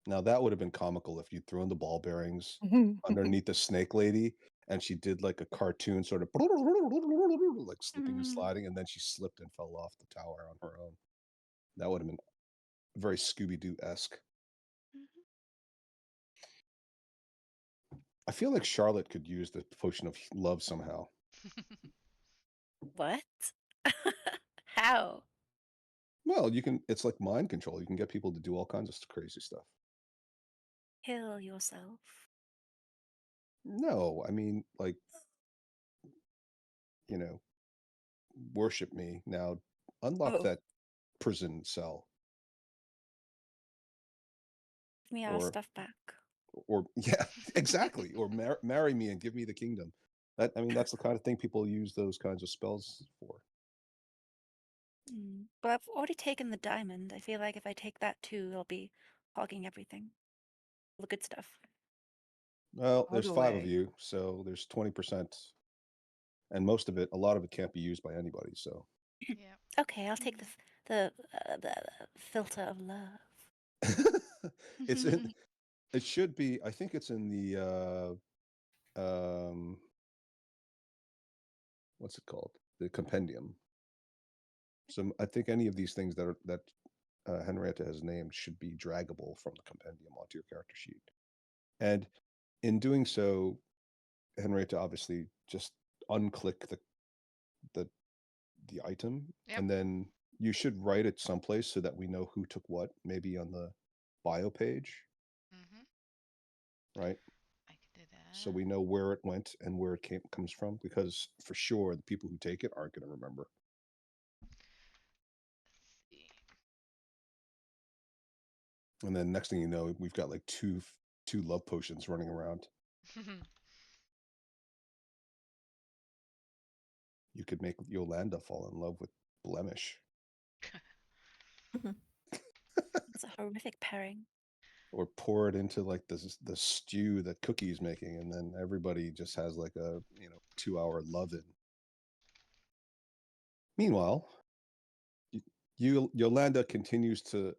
Now that would have been comical if you threw in the ball bearings underneath the snake lady, and she did like a cartoon sort of like slipping and sliding, and then she slipped and fell off the tower on her own. That would have been very Scooby-Doo-esque. I feel like Charlotte could use the potion of love somehow. What? How? Well, it's like mind control. You can get people to do all kinds of crazy stuff. Kill yourself. No, I mean, like, worship me. Now, unlock that prison cell. Give me our stuff back. Or yeah, exactly. Or marry me and give me the kingdom. That's the kind of thing people use those kinds of spells for. But I've already taken the diamond. I feel like if I take that too, I'll be hogging everything. All the good stuff. Well, there's 5 of you, so there's 20%. And a lot of it can't be used by anybody, so. Yeah. Okay, I'll take the filter of love. It should be, I think it's in the what's it called? The compendium. So I think any of these things that Henrietta has named should be draggable from the compendium onto your character sheet. And in doing so, Henrietta obviously just unclick the item, and then you should write it someplace so that we know who took what, maybe on the bio page. Right? I can do that. So we know where it went and where it comes from, because for sure the people who take it aren't going to remember. Let's see. And then next thing you know, we've got like two love potions running around. You could make Yolanda fall in love with Blemish. It's a horrific pairing. Or pour it into like the stew that Cookie's making, and then everybody just has like a 2-hour love-in. Meanwhile, Yolanda continues to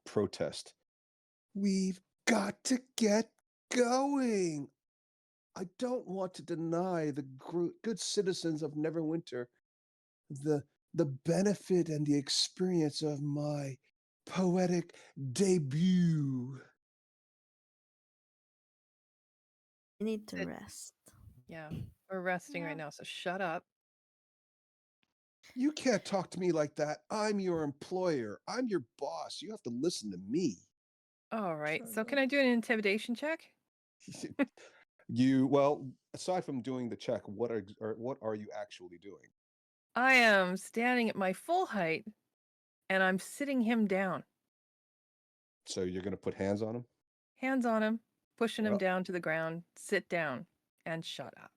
protest. We've got to get going. I don't want to deny the good citizens of Neverwinter the the benefit and the experience of my poetic debut. You need to It- rest. Yeah, we're resting Yeah. right now, so shut up. You can't talk to me like that. I'm your employer. I'm your boss. You have to listen to me. All right. Shut So can up. I do an intimidation check? Well, aside from doing the check, what are you actually doing? I am standing at my full height, and I'm sitting him down, So you're going to put hands on him? hands on him, pushing him Well- down to the ground. Sit down and shut up.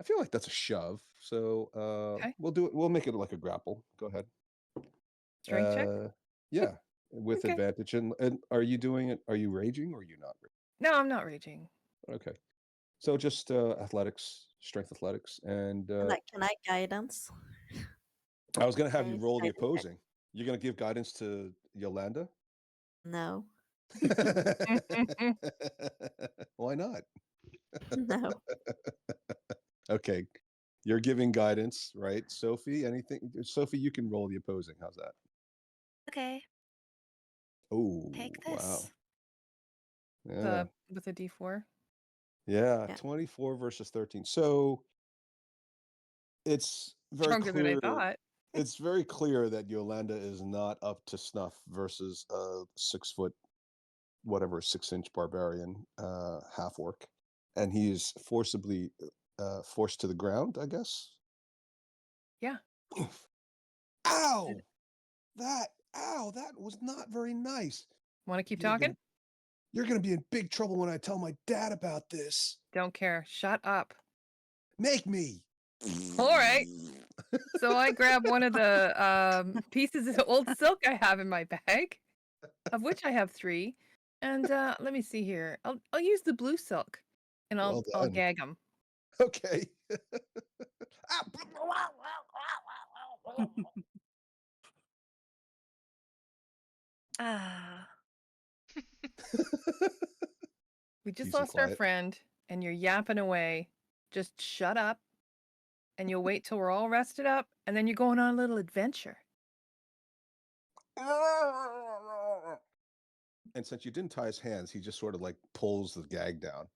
I feel like that's a shove. So Okay. we'll do it. We'll make it like a grapple. Go ahead. Strength check? Yeah, with Okay. advantage. And are you doing it? Are you raging or are you not? No, I'm not raging. Okay. So just athletics, strength athletics, and Can I guidance? I was going to have you Okay, roll the guidance check. opposing. You're going to give guidance to Yolanda? No. Why not? No. Okay. You're giving guidance, right? Sophie, anything? Sophie, you can roll the opposing. How's that? Okay, Oh, take wow. this. Yeah. With a D4. Yeah. Yeah. 24 versus 13. So it's very Stronger than I clear. thought. It's very clear that Yolanda is not up to snuff versus a 6 foot, whatever, 6-inch barbarian, half orc. And he is forcibly forced to the ground, I guess. Yeah. Oof. Ow! That was not very nice. Want to keep You're talking? gonna- You're going to be in big trouble when I tell my dad about this. Don't care. Shut up. Make me. All right. So I grab one of the pieces of old silk I have in my bag, of which I have 3. And let me see here. I'll use the blue silk, and I'll Well done. gag him. Okay. Ah, We just Peace and lost our quiet. friend, and you're yapping away. Just shut up, and you'll wait till we're all rested up, and then you're going on a little adventure. And since you didn't tie his hands, he just sort of like pulls the gag down.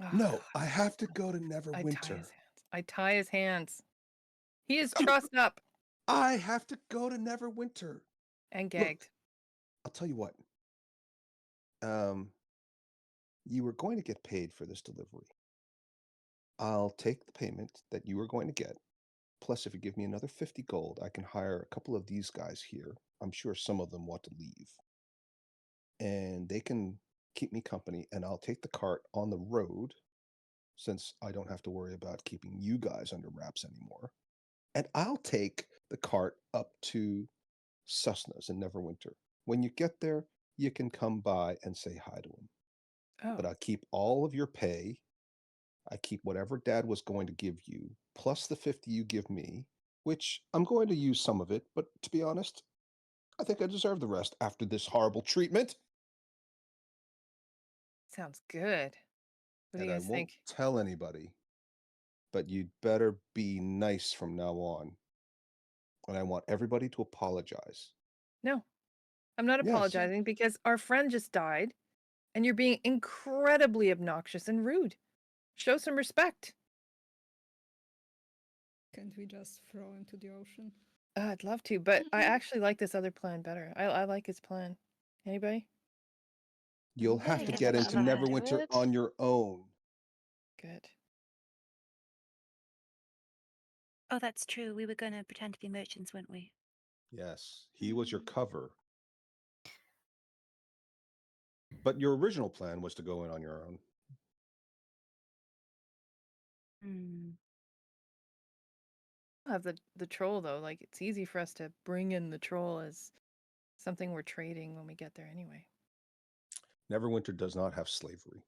Oh, No, I have to go to I tie Neverwinter. his hands. I tie his hands. He is trussed up I have to go to Neverwinter. and gagged. Look, I'll tell you what. You were going to get paid for this delivery. I'll take the payment that you were going to get. Plus, if you give me another 50 gold, I can hire a couple of these guys here. I'm sure some of them want to leave. And they can keep me company, and I'll take the cart on the road since I don't have to worry about keeping you guys under wraps anymore. And I'll take the cart up to Susna's in Neverwinter. When you get there, you can come by and say hi to him. Oh, But I keep all of your pay. I keep whatever Dad was going to give you, plus the 50 you give me, which I'm going to use some of it, but to be honest, I think I deserve the rest after this horrible treatment. sounds good. What do And you I guys won't think? tell anybody, but you'd better be nice from now on. And I want everybody to apologize. No, I'm not Yes. apologizing because our friend just died, and you're being incredibly obnoxious and rude. Show some respect. Can't we just throw him to the ocean? I'd love to, but I actually like this other plan better. I like his plan. Anybody? You'll Yeah, have I to guess get that's into fine. Neverwinter Do it. on your own. Good. Oh, that's true. We were going to pretend to be merchants, weren't we? Yes, he was your cover. But your original plan was to go in on your own. Hmm. We'll have the troll though. Like it's easy for us to bring in the troll as something we're trading when we get there anyway. Neverwinter does not have slavery.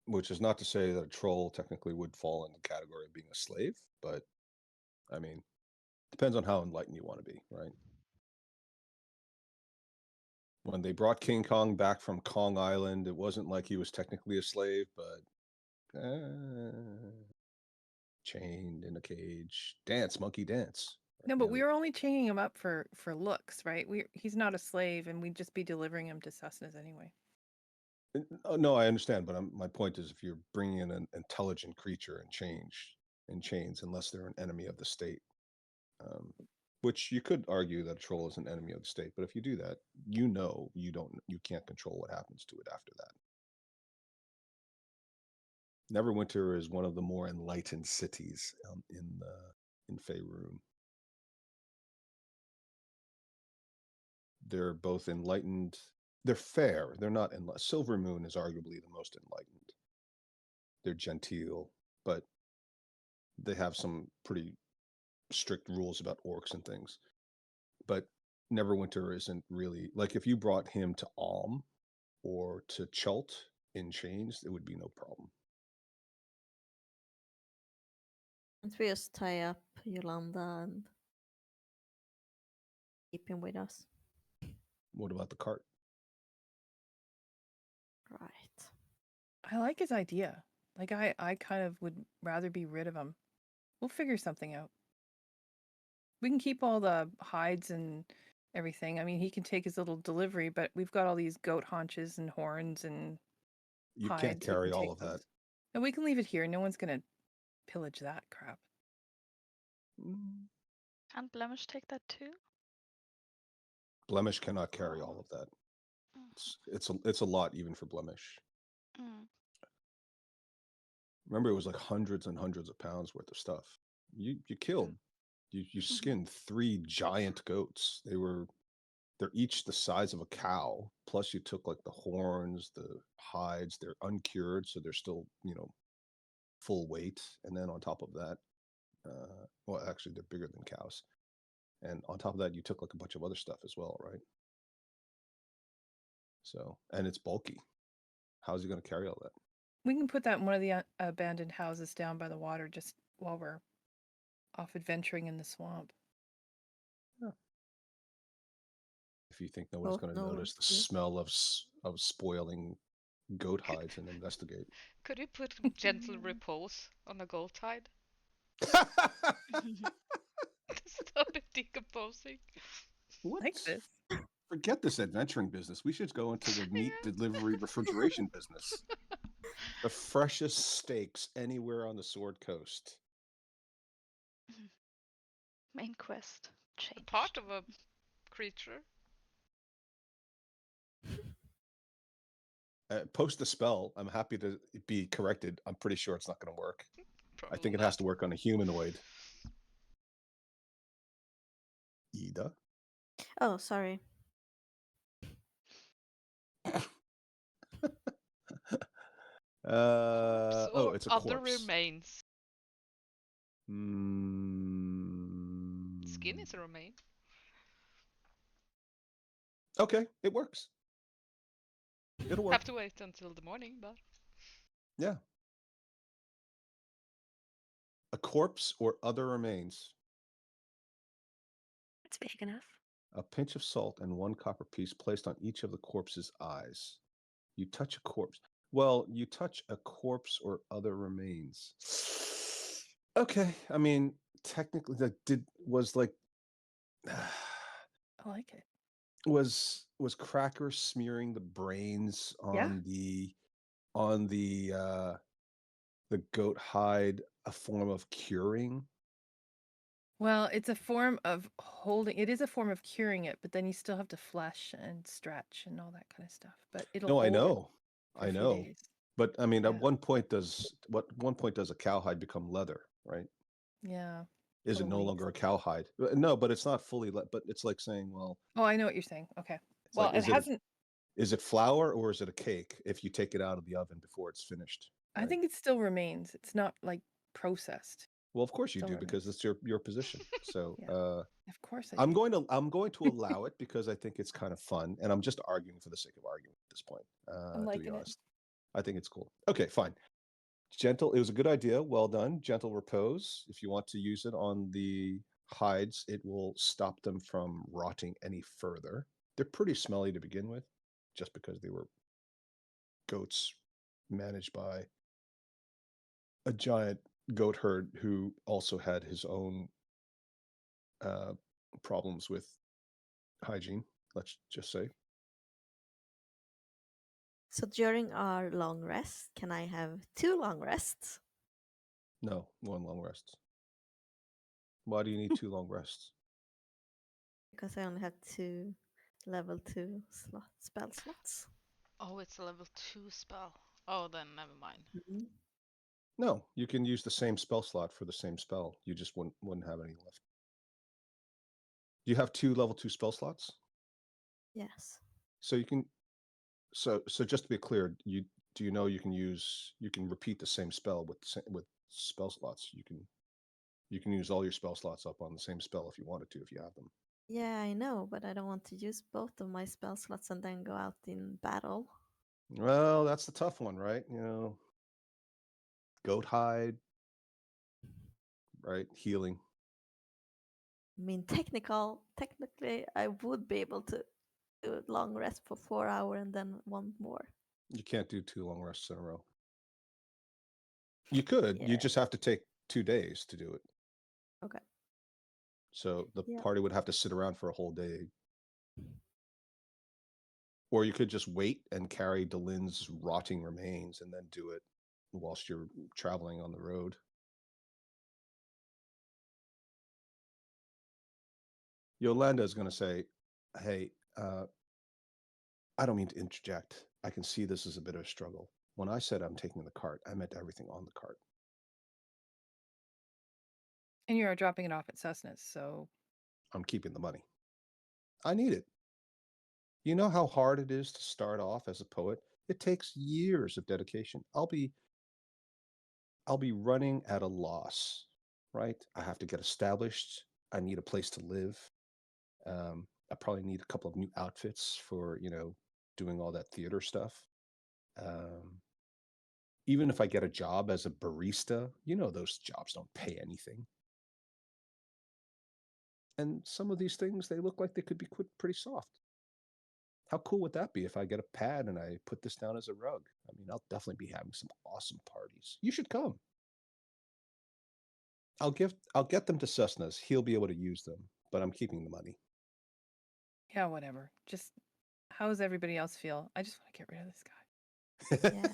Which is not to say that a troll technically would fall in the category of being a slave, but I mean, depends on how enlightened you want to be, right? When they brought King Kong back from Kong Island, it wasn't like he was technically a slave, but chained in a cage. Dance, monkey, dance. No, You but know, we were only chaining him up for looks, right? He's not a slave, and we'd just be delivering him to Cessna's anyway. No, I understand, but my point is, if you're bringing in an intelligent creature in chains, unless they're an enemy of the state, which you could argue that a troll is an enemy of the state, but if you do that, you can't control what happens to it after that. Neverwinter is one of the more enlightened cities in Faerun. They're both enlightened. They're fair. They're not enlightened. Silvermoon is arguably the most enlightened. They're genteel, but they have some pretty strict rules about orcs and things. But Neverwinter isn't really, like, if you brought him to Alm or to Chult in chains, it would be no problem. Can't we just tie up Yolanda and keep him with us? What about the cart? Right. I like his idea. Like, I kind of would rather be rid of him. We'll figure something out. We can keep all the hides and everything. I mean, he can take his little delivery, but we've got all these goat haunches and horns and You hides. can't We carry can all take of that. those. And we can leave it here. No one's going to pillage that crap. Can't Blemish take that too? Blemish cannot carry all of that. It's a lot even for Blemish. Mm. Remember, it was like hundreds and hundreds of pounds worth of stuff. You killed. You skinned 3 giant goats. They're each the size of a cow. Plus, you took like the horns, the hides. They're uncured, so they're still full weight. And then on top of that, well, actually, they're bigger than cows. And on top of that, you took like a bunch of other stuff as well, right? So, and it's bulky. How's he going to carry all that? We can put that in one of the abandoned houses down by the water just while we're off adventuring in the swamp. If you think no one's going to notice the smell of spoiling goat hides and investigate. Could you put gentle repose on a goat hide? Stop it decomposing. What? Like this. Forget this adventuring business. We should go into the meat delivery refrigeration business. The freshest steaks anywhere on the Sword Coast. Main quest. Change. Part of a creature. Post the spell. I'm happy to be corrected. I'm pretty sure it's not going to work. Probably I think it not. has to work on a humanoid. Ida? Oh, sorry. Oh, it's a other corpse. remains. Skin is a remain. Okay, it works. It'll work. Have to wait until the morning, but Yeah. A corpse or other remains. It's big enough. A pinch of salt and 1 copper piece placed on each of the corpse's eyes. You touch a corpse. Well, you touch a corpse or other remains. Okay, I mean, technically, that was like. I like it. Was Cracker smearing the brains on the goat hide a form of curing? Well, it's a form of holding. It is a form of curing it, but then you still have to flesh and stretch and all that kind of stuff. But it'll. No, I hold it know, for I a few know. days. But I mean, Yeah. at one point does a cowhide become leather, right? Yeah. Is it Couple no weeks. longer a cowhide? No, but it's not fully. But it's like saying, well, Oh, I know what you're saying. Okay. it's Well, like, it hasn't. Is it flour or is it a cake if you take it out of the oven before it's finished? I right? think it still remains. It's not like processed. Well, of course you Still do remains. because it's your position. So Yeah. Of course I I'm do. going to allow it because I think it's kind of fun, and I'm just arguing for the sake of arguing at this point. I'm To liking be it. honest, I think it's cool. Okay, fine. Gentle. It was a good idea. Well done. Gentle repose. If you want to use it on the hides, it will stop them from rotting any further. They're pretty smelly to begin with, just because they were goats managed by a giant goat herd who also had his own problems with hygiene, let's just say. So during our long rest, can I have 2 long rests? No, 1 long rest. Why do you need 2 long rests? Because I only have 2 level 2 spell slots. Oh, it's a level 2 spell. Oh, then never mind. Mhm. No, you can use the same spell slot for the same spell. You just wouldn't have any left. You have 2 level 2 spell slots? Yes. So you can so just to be clear, do you know you can repeat the same spell with spell slots. You can use all your spell slots up on the same spell if you wanted to, if you have them. Yeah, I know, but I don't want to use both of my spell slots and then go out in battle. Well, that's the tough one, right? You know, goat hide, right? Healing. I mean, technically, I would be able to do a long rest for 4 hours and then 1 more. You can't do 2 long rests in a row. You could. Yeah. You just have to take 2 days to do it. Okay. So the Yeah. party would have to sit around for a whole day. Or you could just wait and carry Delin's rotting remains and then do it whilst you're traveling on the road. Yolanda is going to say, hey, I don't mean to interject. I can see this is a bit of a struggle. When I said I'm taking the cart, I meant everything on the cart. And you are dropping it off at Susness, so I'm keeping the money. I need it. You know how hard it is to start off as a poet? It takes years of dedication. I'll be running at a loss, right? I have to get established. I need a place to live. I probably need a couple of new outfits for, doing all that theater stuff. Even if I get a job as a barista, those jobs don't pay anything. And some of these things, they look like they could be pretty soft. How cool would that be if I get a pad and I put this down as a rug? I mean, I'll definitely be having some awesome parties. You should come. I'll get them to Cessna's. He'll be able to use them, but I'm keeping the money. yeah, whatever. Just how does everybody else feel? I just want to get rid of this guy.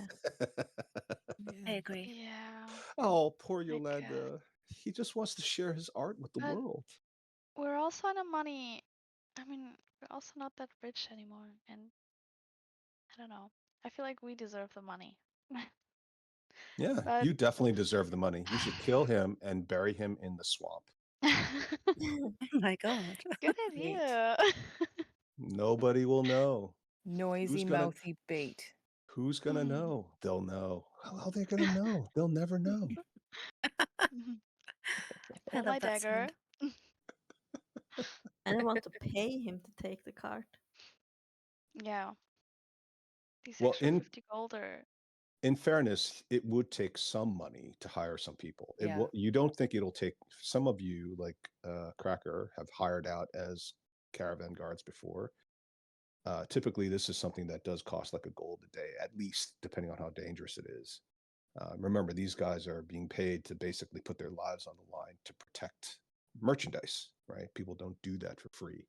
Yeah. I agree. Yeah. Oh, poor Like, Yolanda. He just wants to share his art with the But- world. We're also on a money. I mean, we're also not that rich anymore, and I don't know. I feel like we deserve the money. Yeah, But- you definitely deserve the money. You should kill him and bury him in the swamp. Oh my god. Good idea. Nobody will know. Noisy, gonna- mouthy bait. Who's gonna know? They'll know. How are they gonna know? They'll never know. I Pull love my that dagger. sound. And I want to pay him to take the cart. Yeah. These Well, extra in- 50 gold are. In fairness, it would take some money to hire some people. Yeah. You don't think it'll take some of you, like Cracker, have hired out as caravan guards before. Typically, this is something that does cost like a gold a day, at least, depending on how dangerous it is. Remember, these guys are being paid to basically put their lives on the line to protect merchandise, right? People don't do that for free.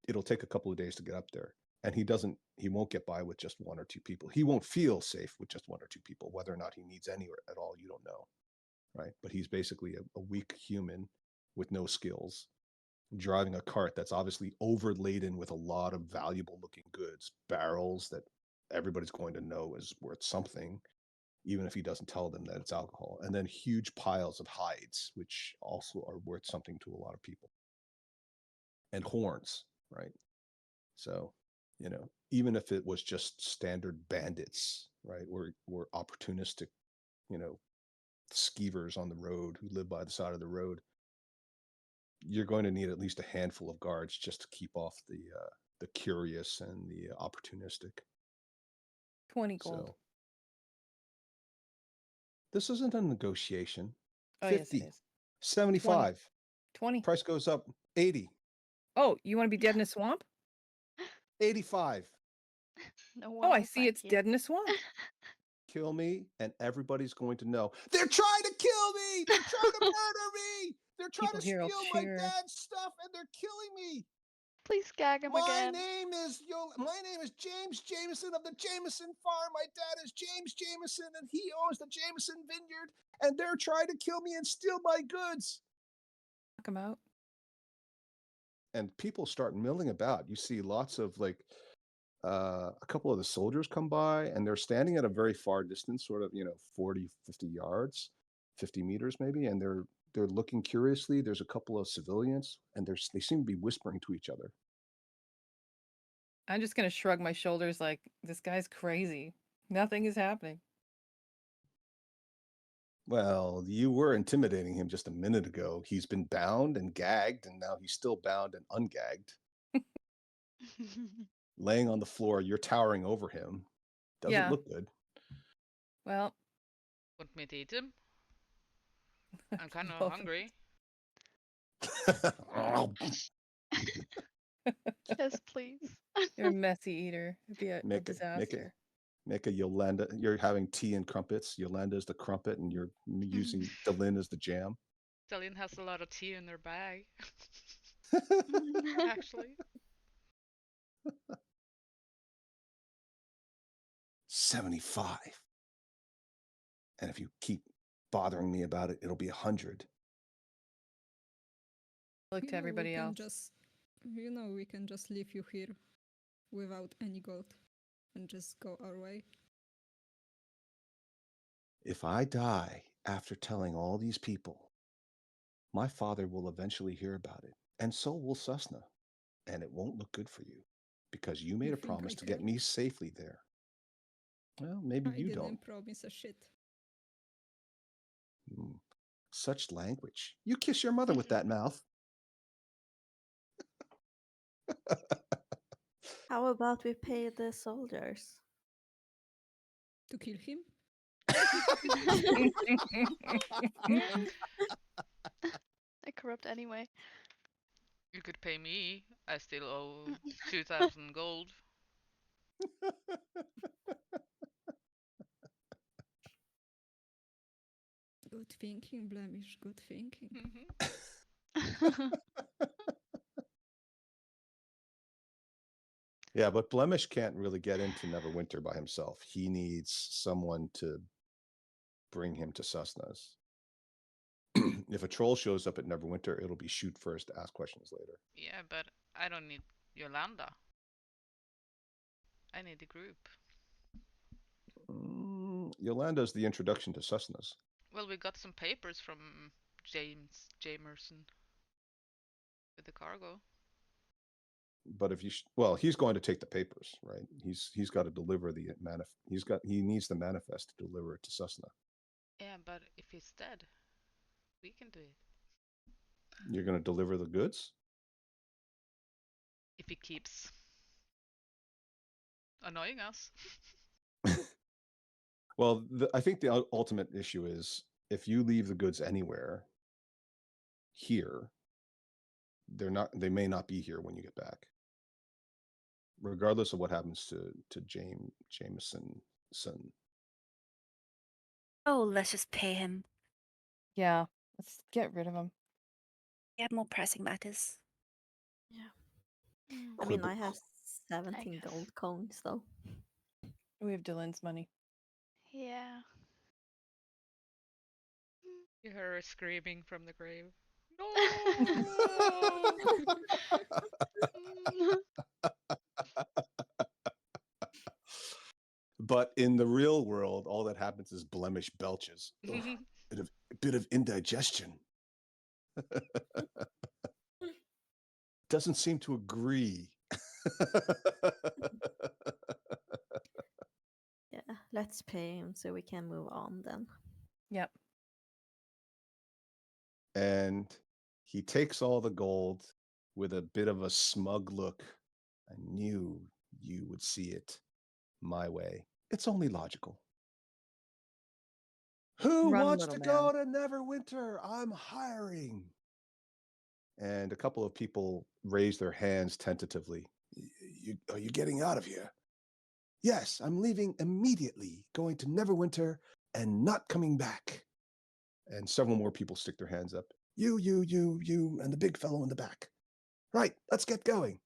It'll take a couple of days to get up there. And he won't get by with just 1 or 2 people. He won't feel safe with just 1 or 2 people. Whether or not he needs any at all, you don't know, right? But he's basically a weak human with no skills, driving a cart that's obviously overladen with a lot of valuable looking goods, barrels that everybody's going to know is worth something, even if he doesn't tell them that it's alcohol, and then huge piles of hides, which also are worth something to a lot of people, and horns, right? So, even if it was just standard bandits, right, or opportunistic, skeevers on the road who live by the side of the road, you're going to need at least a handful of guards just to keep off the curious and the opportunistic. 20 gold. So this isn't a negotiation. Oh, 50, yes, it is. 75. 20. Price goes up. 80, Oh, you want to be dead in a swamp? 85. No Oh, I one see it's dead in a swamp. kill me, and everybody's going to know. They're trying to kill me! They're trying to murder me! They're trying People to here will steal my cheer. dad's stuff, and they're killing me! Please gag him My again. name is James Jameson of the Jameson Farm. My dad is James Jameson, and he owns the Jameson Vineyard, and they're trying to kill me and steal my goods. Knock 'em out. And people start milling about. You see lots of a couple of the soldiers come by, and they're standing at a very far distance, sort of 40, 50 yards, 50 meters maybe, and they're looking curiously. There's a couple of civilians, and they seem to be whispering to each other. I'm just gonna shrug my shoulders like this guy's crazy. Nothing is happening. Well, you were intimidating him just a minute ago. He's been bound and gagged, and now he's still bound and ungagged. Laying on the floor, you're towering over him. Doesn't Yeah. look good. Well, Want me to eat him? I'm kind of both of hungry. Yes, please. You're a messy eater. It'd be a Make it. disaster. Make a Yolanda. You're having tea and crumpets. Yolanda is the crumpet, and you're using Delin as the jam. Celine has a lot of tea in her bag. Actually. 75. And if you keep bothering me about it, it'll be 100. Look to everybody else. We can just leave you here without any gold and just go our way. If I die after telling all these people, my father will eventually hear about it, and so will Susna, and it won't look good for you, because you made You a think promise I to get care? me safely there. Well, maybe I you didn't don't. promise a shit. Such language. You kiss your mother with that mouth. How about we pay the soldiers? To kill him? They're corrupt anyway. You could pay me. I still owe 2,000 gold. Good thinking, Blemish, good thinking. Yeah, but Blemish can't really get into Neverwinter by himself. He needs someone to bring him to Susna's. If a troll shows up at Neverwinter, it'll be shoot first, ask questions later. Yeah, but I don't need Yolanda. I need the group. Yolanda's the introduction to Susna's. Well, we got some papers from James Jamerson with the cargo. But if he's going to take the papers, right? He's got to deliver the he needs the manifest to deliver it to Susna. Yeah, but if he's dead, we can do it. You're going to deliver the goods? If he keeps annoying us. Well, I think the ultimate issue is if you leave the goods anywhere here, they may not be here when you get back. Regardless of what happens to Jameson. Oh, let's just pay him. Yeah, let's get rid of him. We have more pressing matters. I mean, I have I 17 guess. gold coins, though. We have Dylan's money. Yeah. You heard her screaming from the grave. No! But in the real world, all that happens is Blemish belches. Ugh, a bit of indigestion. Doesn't seem to agree. Yeah, let's pay him so we can move on then. Yep. And he takes all the gold with a bit of a smug look. I knew you would see it my way. It's only logical. Who Run, wants little to go to Neverwinter? I'm hiring. And a couple of people raise their hands tentatively. Are you getting out of here? Yes, I'm leaving immediately, going to Neverwinter and not coming back. And several more people stick their hands up. You, and the big fellow in the back. Right, let's get going.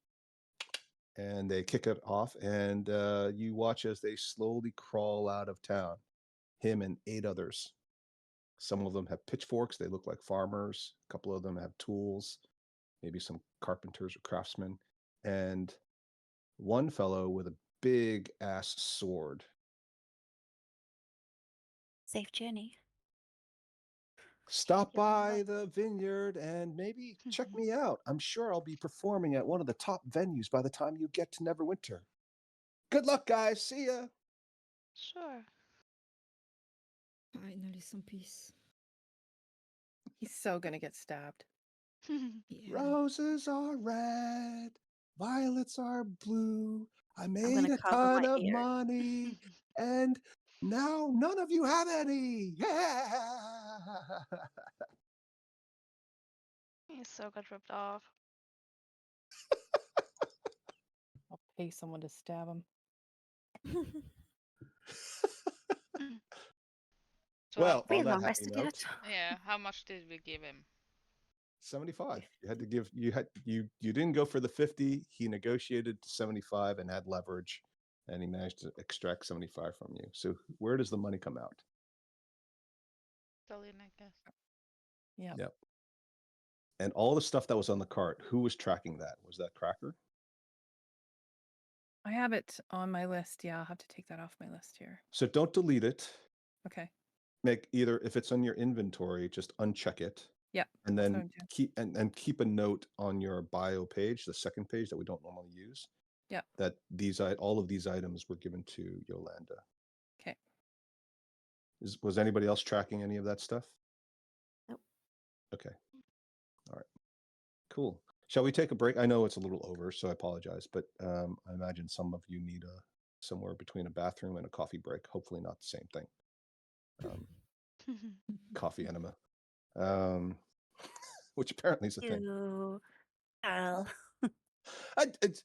And they kick it off, and you watch as they slowly crawl out of town. Him and 8 others. Some of them have pitchforks. They look like farmers. A couple of them have tools, maybe some carpenters or craftsmen. And one fellow with a big ass sword. Safe journey. Stop Thank you very by much. the vineyard and maybe check me out. I'm sure I'll be performing at one of the top venues by the time you get to Neverwinter. Good luck, guys. See ya. Sure. Finally, some peace. He's so gonna get stabbed. Yeah. Roses are red, violets are blue. I made gonna a cover ton my of ears. money, and now none of you have any. Yeah. He so got ripped off. I'll pay someone to stab him. So Well, Pretty on that long happy rested note, yet. yeah, how much did we give him? 75. You had to give you didn't go for the 50. He negotiated to 75 and had leverage, and he managed to extract 75 from you. So where does the money come out? Stallion, I guess. Yeah. Yep. And all the stuff that was on the cart, who was tracking that? Was that Cracker? I have it on my list. Yeah, I'll have to take that off my list here. So don't delete it. Okay. Make either, if it's on your inventory, just uncheck it. Yep. And that's what then I'm doing. keep a note on your bio page, the second page that we don't normally use. Yep. That all of these items were given to Yolanda. Okay. Was anybody else tracking any of that stuff? Nope. Okay. All right. Cool. Shall we take a break? I know it's a little over, so I apologize, but I imagine some of you need somewhere between a bathroom and a coffee break. Hopefully not the same thing. Coffee enema. Which apparently is a thing. Ew. Al.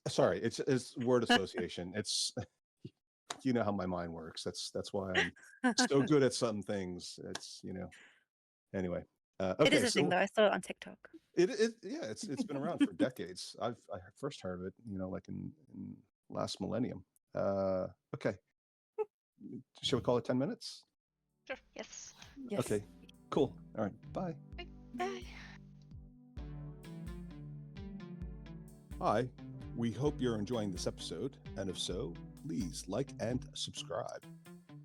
Sorry, it's word association. It's you know how my mind works. That's why I'm so good at some things. It's anyway. Okay, It is a thing though. I saw it on TikTok. Yeah, it's been around for decades. I first heard of it, like in last millennium. Okay. Shall we call it 10 minutes? Sure. Yes. Yes. Okay. Cool. All right. Bye. Bye. Hi. We hope you're enjoying this episode, and if so, please like and subscribe.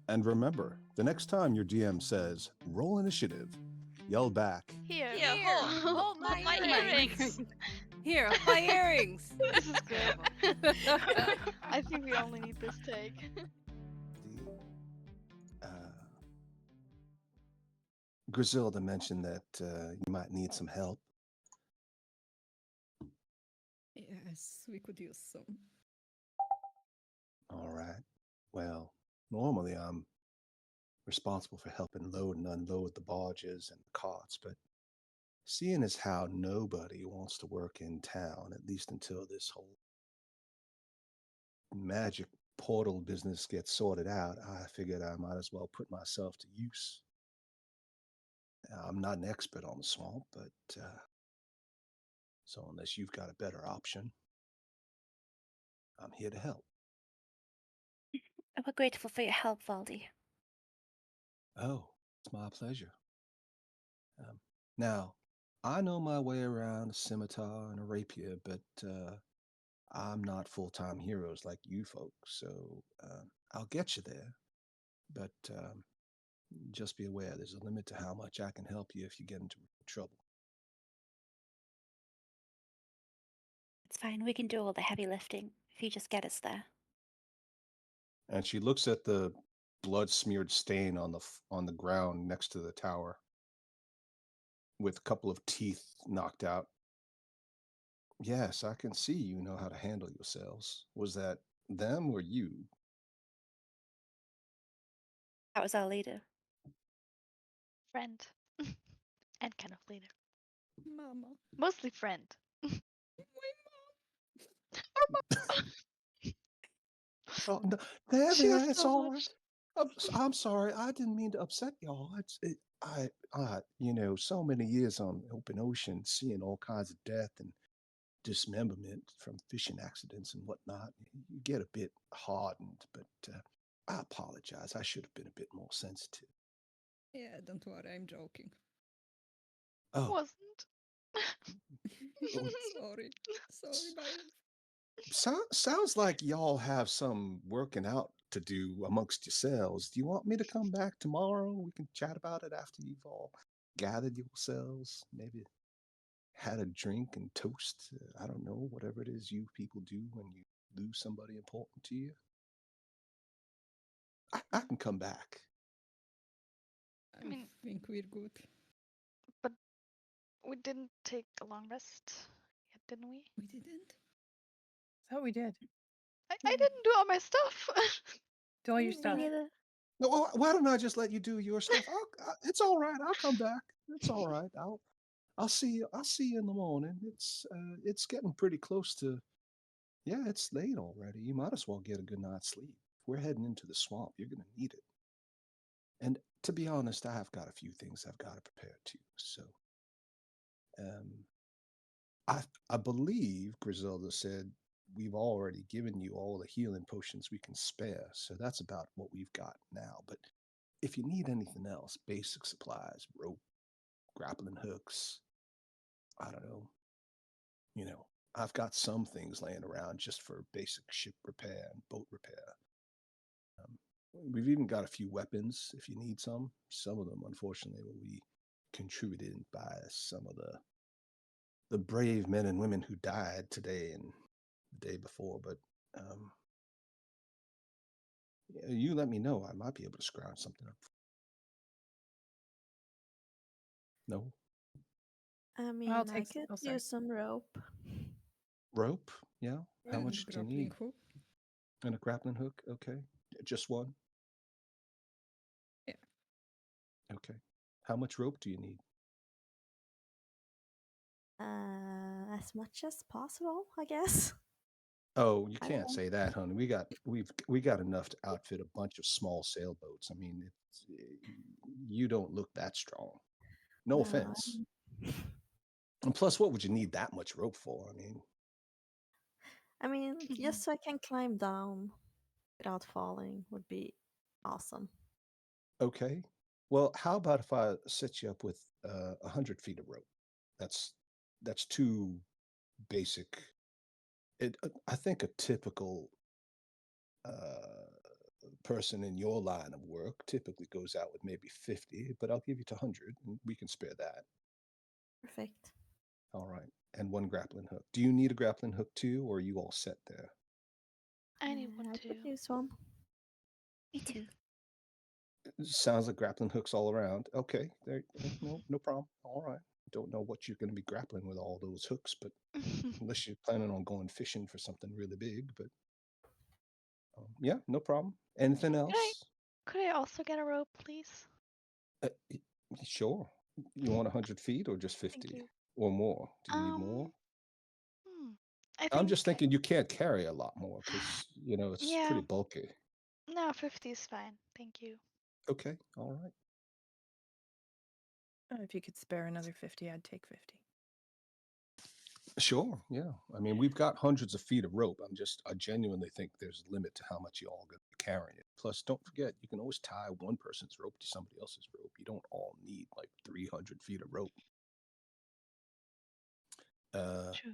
And remember, the next time your DM says "roll initiative," yell back, Here. Here, hold my earrings. Here, my earrings. This is good. I think we only need this take. Griselda mentioned that you might need some help. Yes, we could use some. All right. Well, normally I'm responsible for helping load and unload the barges and the carts, but seeing as how nobody wants to work in town, at least until this whole magic portal business gets sorted out, I figured I might as well put myself to use. I'm not an expert on the swamp, but so unless you've got a better option, I'm here to help. We're grateful for your help, Valdi. Oh, it's my pleasure. Now, I know my way around a scimitar and a rapier, but I'm not full-time heroes like you folks, so I'll get you there. But just be aware there's a limit to how much I can help you if you get into trouble. It's fine. We can do all the heavy lifting if you just get us there. And she looks at the blood-smeared stain on the ground next to the tower, with a couple of teeth knocked out. Yes, I can see you know how to handle yourselves. Was that them or you? That was our leader. Friend. And kind of leader. Mama. Mostly friend. My Oh, no, there, She was it's so all right. much. I'm sorry. I didn't mean to upset y'all. So many years on open ocean, seeing all kinds of death and dismemberment from fishing accidents and whatnot. You get a bit hardened, but I apologize. I should have been a bit more sensitive. Yeah, don't worry, I'm joking. Oh, Wasn't. Sorry. Sorry, bye. sounds like y'all have some working out to do amongst yourselves. Do you want me to come back tomorrow? We can chat about it after you've all gathered yourselves, maybe had a drink and toast. I don't know, whatever it is you people do when you lose somebody important to you. I can come back. I mean- think we're good. But we didn't take a long rest yet, didn't we? We didn't? So we did. I didn't do all my stuff. Do all your Me stuff. neither. No, why don't I just let you do your stuff? It's all right. I'll come back. It's all right. I'll see you. I'll see you in the morning. It's getting pretty close to. Yeah, it's late already. You might as well get a good night's sleep. If we're heading into the swamp, you're gonna need it. And to be honest, I have got a few things I've got to prepare too. So, I believe Griselda said we've already given you all the healing potions we can spare. So that's about what we've got now. But if you need anything else, basic supplies, rope, grappling hooks, I don't know, I've got some things laying around just for basic ship repair and boat repair. We've even got a few weapons if you need some. Some of them, unfortunately, will be contributed by some of the brave men and women who died today and the day before. But you let me know. I might be able to scrounge something up. No I mean, I'll I take. could Oh, sorry. use some rope. rope? Yeah. How And much do you grappling need? hook. And a grappling hook? Okay. Just one? Yeah. Okay. How much rope do you need? As much as possible, I guess. Oh, you I can't don't- say that, honey. We got enough to outfit a bunch of small sailboats. I mean, you don't look that strong. No No, offense. And plus, what would you need that much rope for? I mean, just so I can climb down without falling would be awesome. Okay. Well, how about if I set you up with 100 feet of rope? That's too basic. I think a typical person in your line of work typically goes out with maybe 50, but I'll give you to 100 and we can spare that. Perfect. All right. And one grappling hook. Do you need a grappling hook too, or are you all set there? I need one I too. could use one. Me too. Sounds like grappling hooks all around. Okay. No problem. All right. Don't know what you're going to be grappling with all those hooks, but unless you're planning on going fishing for something really big, but yeah, no problem. Anything else? Could I also get a rope, please? Sure. You want 100 feet or just 50 you. or more? Do you need more? I'm just thinking you can't carry a lot more because, it's Yeah. pretty bulky. No, 50 is fine. Thank you. Okay. All right. If you could spare another 50, I'd take 50. Sure. Yeah. I mean, we've got hundreds of feet of rope. I genuinely think there's a limit to how much you all going to be carrying it. Plus, don't forget, you can always tie one person's rope to somebody else's rope. You don't all need like 300 feet of rope. True.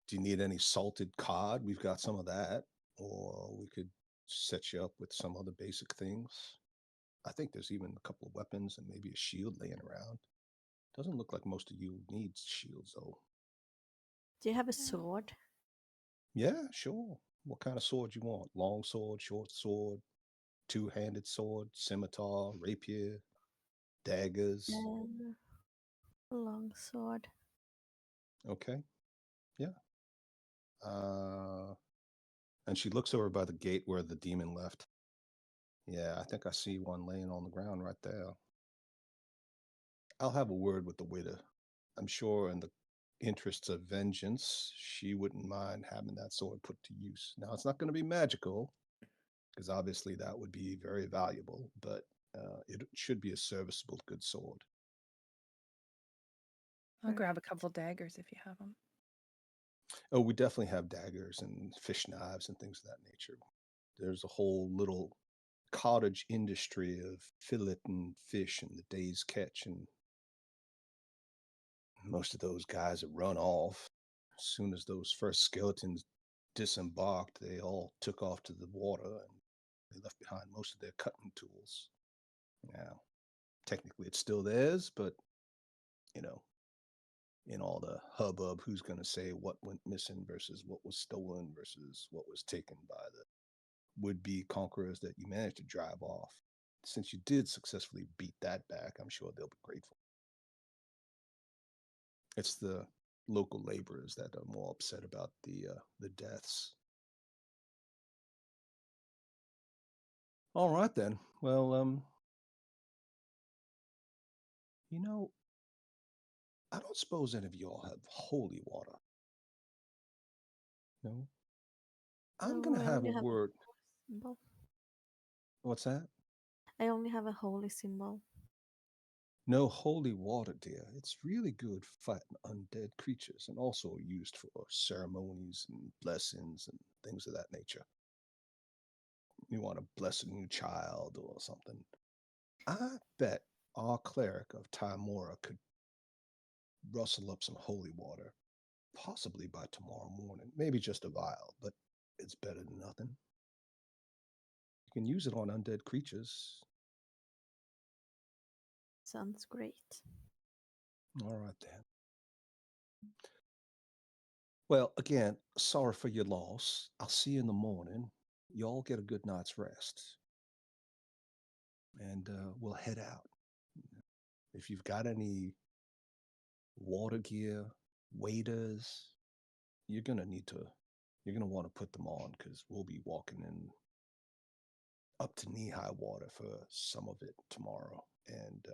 Do you need any salted cod? We've got some of that. Or we could set you up with some other basic things. I think there's even a couple of weapons and maybe a shield laying around. Doesn't look like most of you need shields, though. Do you have a Yeah. sword? Yeah, sure. What kind of sword you want? Long sword, short sword, two-handed sword, scimitar, rapier, daggers. A long sword. Okay. Yeah. And she looks over by the gate where the demon left. Yeah, I think I see one laying on the ground right there. I'll have a word with the widow. I'm sure in the interests of vengeance, she wouldn't mind having that sword put to use. Now, it's not going to be magical, because obviously that would be very valuable, but it should be a serviceable good sword. I'll grab a couple daggers if you have them. Oh, we definitely have daggers and fish knives and things of that nature. There's a whole little cottage industry of filleting fish and the day's catch, and most of those guys have run off. As soon as those first skeletons disembarked, they all took off to the water and they left behind most of their cutting tools. Now, technically it's still theirs, but you know, in all the hubbub, who's going to say what went missing versus what was stolen versus what was taken by the would-be conquerors that you managed to drive off? Since you did successfully beat that back, I'm sure they'll be grateful. It's the local laborers that are more upset about the deaths. All right then. Well, you know, I don't suppose any of y'all have holy water. No. I'm gonna I have a only have word. symbol. What's that? I only have a holy symbol. No holy water, dear. It's really good for fighting undead creatures and also used for ceremonies and blessings and things of that nature. You want to bless a new child or something. I bet our cleric of Timora could rustle up some holy water, possibly by tomorrow morning. Maybe just a vial, but it's better than nothing. You can use it on undead creatures. Sounds great. All right then. Well, again, sorry for your loss. I'll see you in the morning. Y'all get a good night's rest. And we'll head out. If you've got any water gear, waders, you're gonna want to put them on because we'll be walking in up to knee-high water for some of it tomorrow. And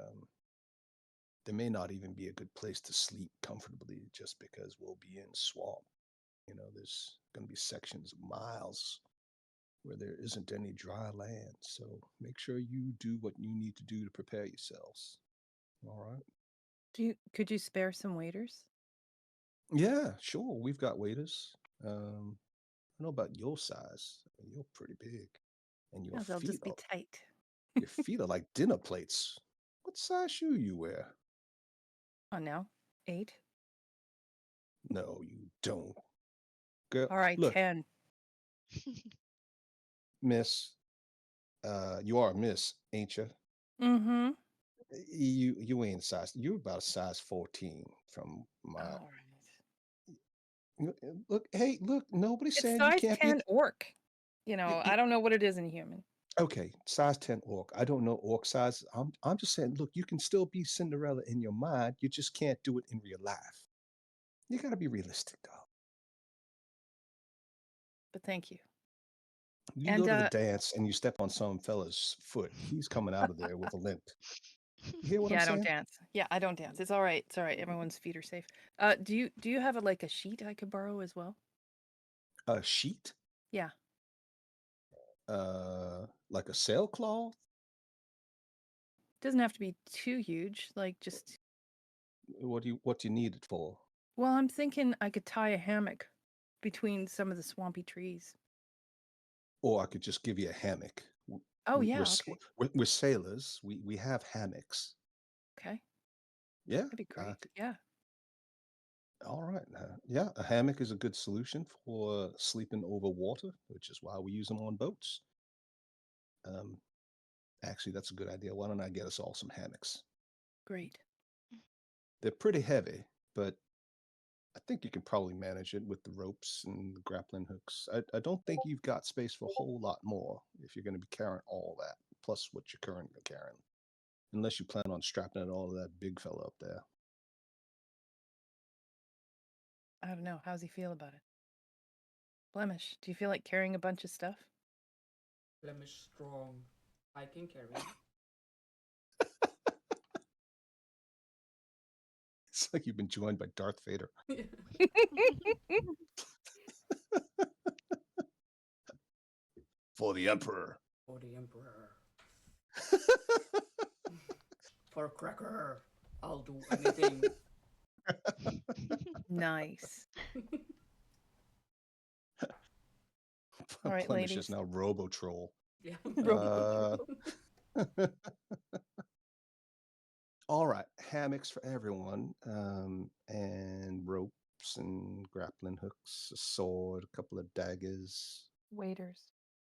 there may not even be a good place to sleep comfortably just because we'll be in swamp. There's going to be sections of miles where there isn't any dry land. So make sure you do what you need to do to prepare yourselves. All right. Could you spare some waiters? Yeah, sure. We've got waiters. I don't know about your size. I mean, you're pretty big, and your No, they'll feet just be are tight. your feet are like dinner plates. What size shoe you wear? Oh, no. 8. No, you don't. Girl, All right, look, 10. miss. You are a miss, ain't you? Mm-hmm. You ain't size. You're about a size 14 from my. All right. Look, hey, look. Nobody's It's saying you size can't 10 be. orc. I don't know what it is in human. Okay, size 10 orc. I don't know orc size. I'm just saying, look, you can still be Cinderella in your mind. You just can't do it in real life. You gotta be realistic, girl. But thank you. You And go to the dance and you step on some fella's foot. He's coming out of there with a limp. You hear what yeah, I'm I don't saying? dance. Yeah, I don't dance. It's all right. It's all right. Everyone's feet are safe. Do you have like a sheet I could borrow as well? A sheet? Yeah. Like a sailcloth? Doesn't have to be too huge. Like just. What do you need it for? Well, I'm thinking I could tie a hammock between some of the swampy trees. Or I could just give you a hammock. Oh We're, yeah. s- Okay. we're sailors. We have hammocks. Okay. Yeah. That'd be great. Yeah. All right. Yeah, a hammock is a good solution for sleeping over water, which is why we use them on boats. Actually, that's a good idea. Why don't I get us all some hammocks? Great. They're pretty heavy, but I think you can probably manage it with the ropes and the grappling hooks. I don't think you've got space for a whole lot more if you're going to be carrying all that, plus what you're currently carrying. Unless you plan on strapping it all to that big fella up there. I don't know. How's he feel about it? Blemish, do you feel like carrying a bunch of stuff? Flemish strong. I can carry it. It's like you've been joined by Darth Vader. For the Emperor. For the Emperor. For Cracker. I'll do anything. Nice. All right, Blemish ladies. is now Robo Troll. Yeah. All right, hammocks for everyone, and ropes and grappling hooks, a sword, a couple of daggers, Waiters.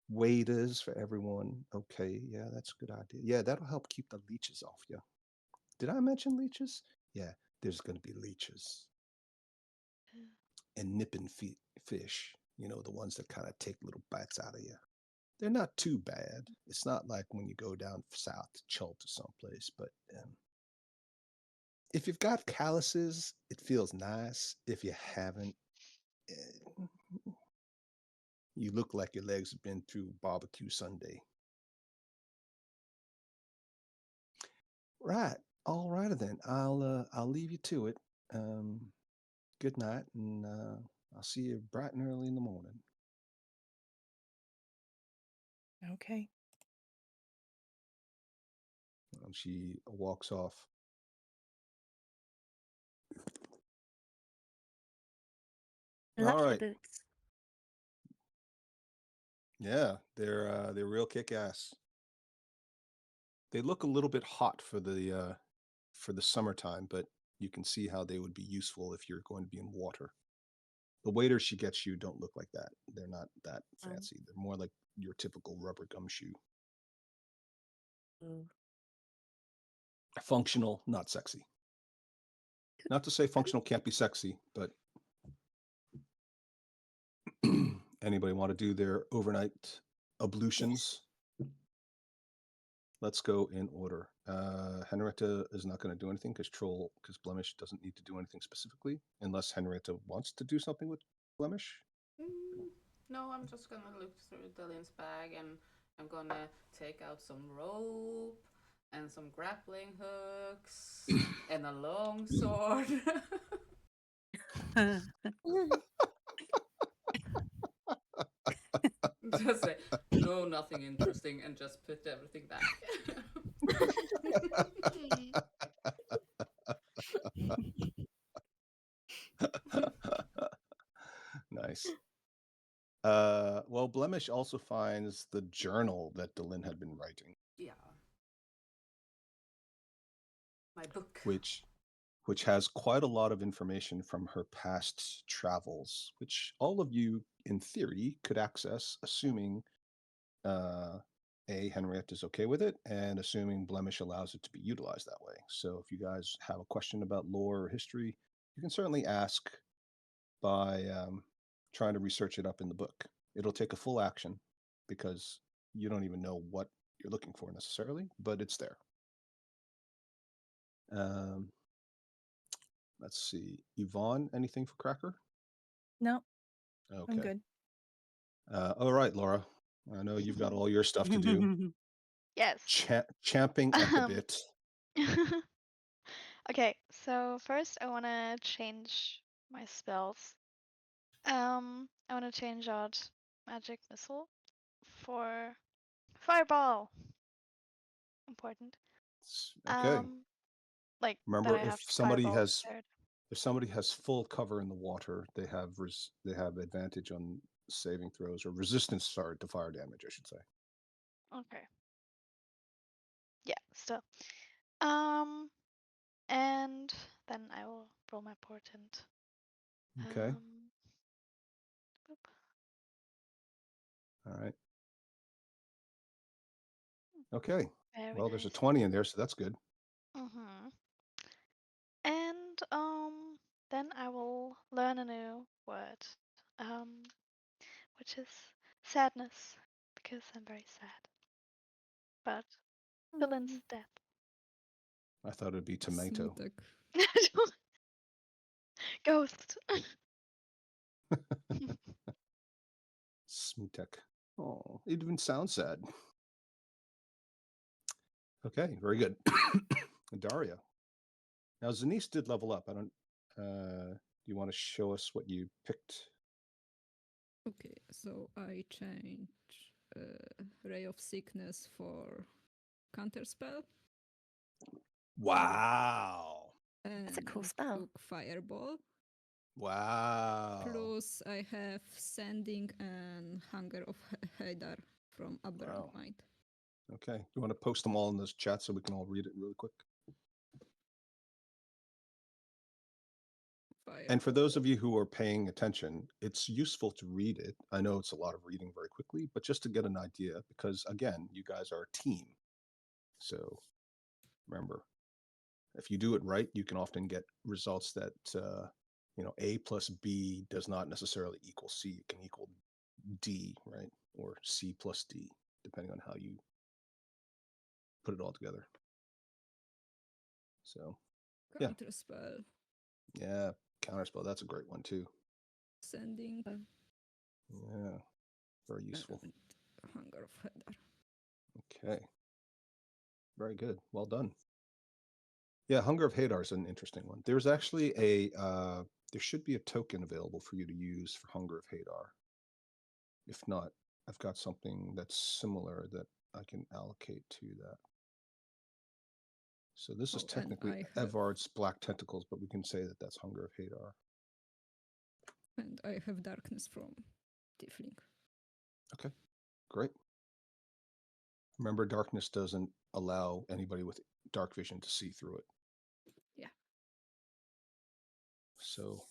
waders for everyone. Okay, yeah, that's a good idea. Yeah, that'll help keep the leeches off you. Did I mention leeches? Yeah, there's going to be leeches. And nipping fish, you know, the ones that kind of take little bites out of you. They're not too bad. It's not like when you go down south to Chult or someplace, but if you've got calluses, it feels nice. If you haven't, you look like your legs have been through barbecue Sunday. Right. All righty then. I'll leave you to it. Good night, and I'll see you bright and early in the morning. Okay. And she walks off. Love All the right. boots. Yeah, they're real kick-ass. They look a little bit hot for the summertime, but you can see how they would be useful if you're going to be in water. The waders she gets you don't look like that. They're not that fancy. They're more like your typical rubber gumshoe. Ooh. Functional, not sexy. Not to say functional can't be sexy, but anybody want to do their overnight ablutions? Let's go in order. Henrietta is not going to do anything because Blemish doesn't need to do anything specifically, unless Henrietta wants to do something with Blemish. No, I'm just gonna look through Dylan's bag and I'm gonna take out some rope and some grappling hooks and a long sword. Just say, no, nothing interesting, and just put everything back. Nice. Well, Blemish also finds the journal that Dylan had been writing. Yeah. My book. Which has quite a lot of information from her past travels, which all of you, in theory, could access, assuming Henrietta's okay with it, and assuming Blemish allows it to be utilized that way. So if you guys have a question about lore or history, you can certainly ask by trying to research it up in the book. It'll take a full action because you don't even know what you're looking for necessarily, but it's there. Let's see. Yvonne, anything for Cracker? No, Okay. I'm good. All right, Laura. I know you've got all your stuff to do. Yes. Champing at the bit. Okay, so first I want to change my spells. I want to change out Magic Missile for Fireball. Important. Okay. Like Remember, that I have if somebody has full cover in the water, they have advantage on saving throws or resistance, to fire damage, I should say. Okay. Yeah, still. And then I will roll my portent. Okay. Boop. All right. Okay. Very Well, there's a nice. 20 in there, so that's good. Mm-hmm. And then I will learn a new word, which is sadness, because I'm very sad. But Dylan's death. I thought it'd be tomato. Smutek. Ghost. Smutek. Oh, it even sounds sad. Okay, very good. Daria. Now, Zanice did level up. Do you want to show us what you picked? Okay, so I change Ray of Sickness for counterspell. Wow. And That's a cool spell. took Fireball. Wow. Plus, I have Sending and Hunger of Haidar from Aberrant Wow. Mind. Okay. You want to post them all in this chat so we can all read it really quick? And for those of you who are paying attention, it's useful to read it. I know it's a lot of reading very quickly, but just to get an idea, because again, you guys are a team. So remember, if you do it right, you can often get results that, A plus B does not necessarily equal C. It can equal D, right? Or C plus D, depending on how you put it all together. So, yeah. Counterspell. Yeah, counterspell. That's a great one too. Sending. Yeah, very useful. And Hunger of Haidar. Okay. Very good. Well done. Yeah, Hunger of Hadar is an interesting one. There's actually there should be a token available for you to use for Hunger of Hadar. If not, I've got something that's similar that I can allocate to that. So this is Oh, and technically I have- Evard's Black Tentacles, but we can say that that's Hunger of Hadar. And I have Darkness from Tiefling. Okay, great. Remember, darkness doesn't allow anybody with dark vision to see through it. Yeah. So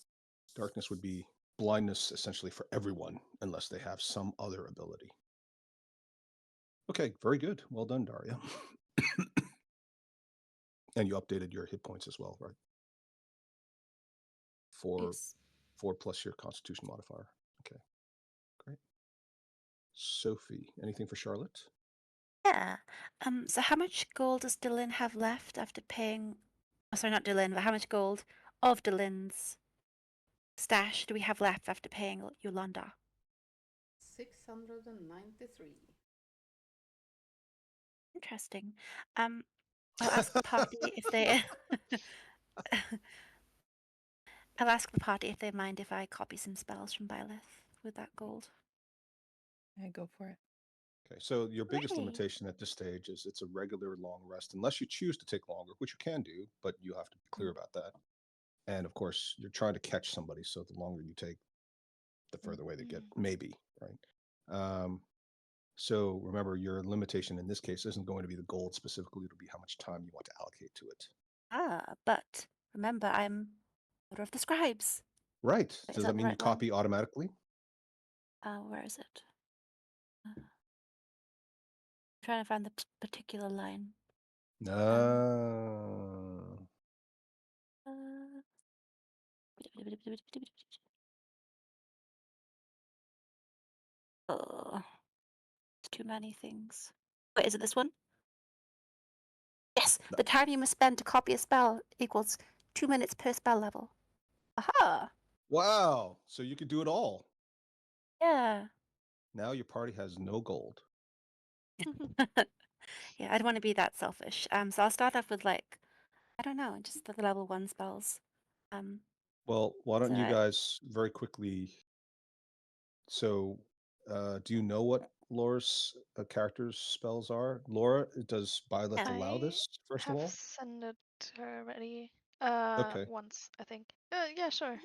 darkness would be blindness essentially for everyone unless they have some other ability. Okay, very good. Well done, Daria. And you updated your hit points as well, right? Yes. 4 plus your constitution modifier. Okay, great. Sophie, anything for Charlotte? Yeah. So how much gold does Dylan have left after paying? Oh, sorry, not Dylan, but how much gold of Dylan's stash do we have left after paying Yolanda? 693. Interesting. I'll ask the party if they. I'll ask the party if they mind if I copy some spells from Byleth with that gold. Yeah, go for it. Okay, so your biggest Right. limitation at this stage is it's a regular long rest, unless you choose to take longer, which you can do, but you have to be clear about that. And of course, you're trying to catch somebody, so the longer you take, the further away they get, maybe, right? So remember, your limitation in this case isn't going to be the gold specifically, it'll be how much time you want to allocate to it. But remember, I'm Order of the Scribes. Right. Is Does that that the mean you right one? copy automatically? Where is it? I'm trying to find the particular line. No. Oh, it's too many things. Wait, is it this one? Yes, No. the time you must spend to copy a spell equals 2 minutes per spell level. Aha! Wow. So you could do it all. Yeah. Now your party has no gold. Yeah, I don't want to be that selfish. So I'll start off with I don't know, just the level 1 spells. Well, why don't So you guys very quickly? So, do you know what Laura's character's spells are? Laura, does Byleth allow I this, first of have all? sent it to her already. Okay. Once, I think. Yeah, sure.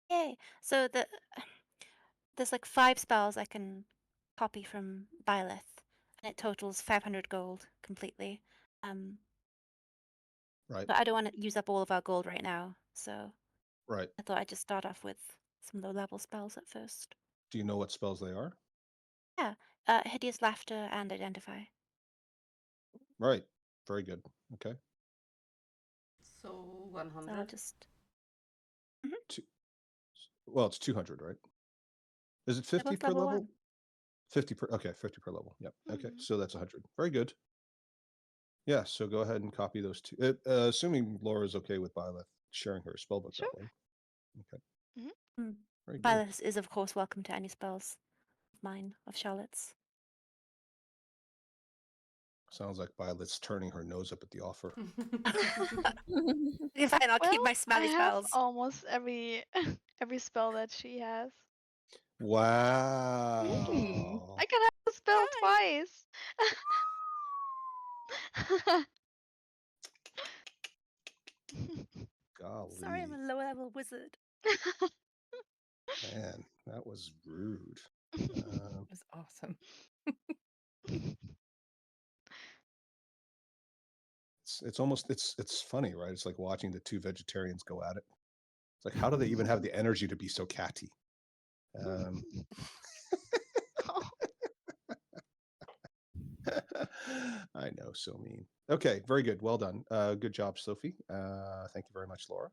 Yay! So there's 5 spells I can copy from Byleth, and it totals 500 gold completely. Right. But I don't want to use up all of our gold right now, so Right. I thought I'd just start off with some low level spells at first. Do you know what spells they are? Yeah, Hideous Laughter and Identify. Right. Very good. Okay. So So 100. I'll just. Well, it's 200, right? Is it 50 both per level level? one. 50 per. Okay, 50 per level. Yep. Okay, Mhm. so that's 100. Very good. Yeah. So go ahead and copy those two. Assuming Laura's okay with Byleth sharing her spellbook Sure. that way. Okay. Mm. Very good. Byleth is, of course, welcome to any spells of mine, of Charlotte's. Sounds like Byleth's turning her nose up at the offer. Okay, fine, I'll keep my I smelly have spells. almost every every spell that she has. Wow. I can have the spell twice. Golly. Sorry, I'm a low level wizard. Man, that was rude. That was awesome. It's almost it's funny, right? It's like watching the two vegetarians go at it. It's like, how do they even have the energy to be so catty? I know, so mean. Okay, very good. Well done. Good job, Sophie. Thank you very much, Laura.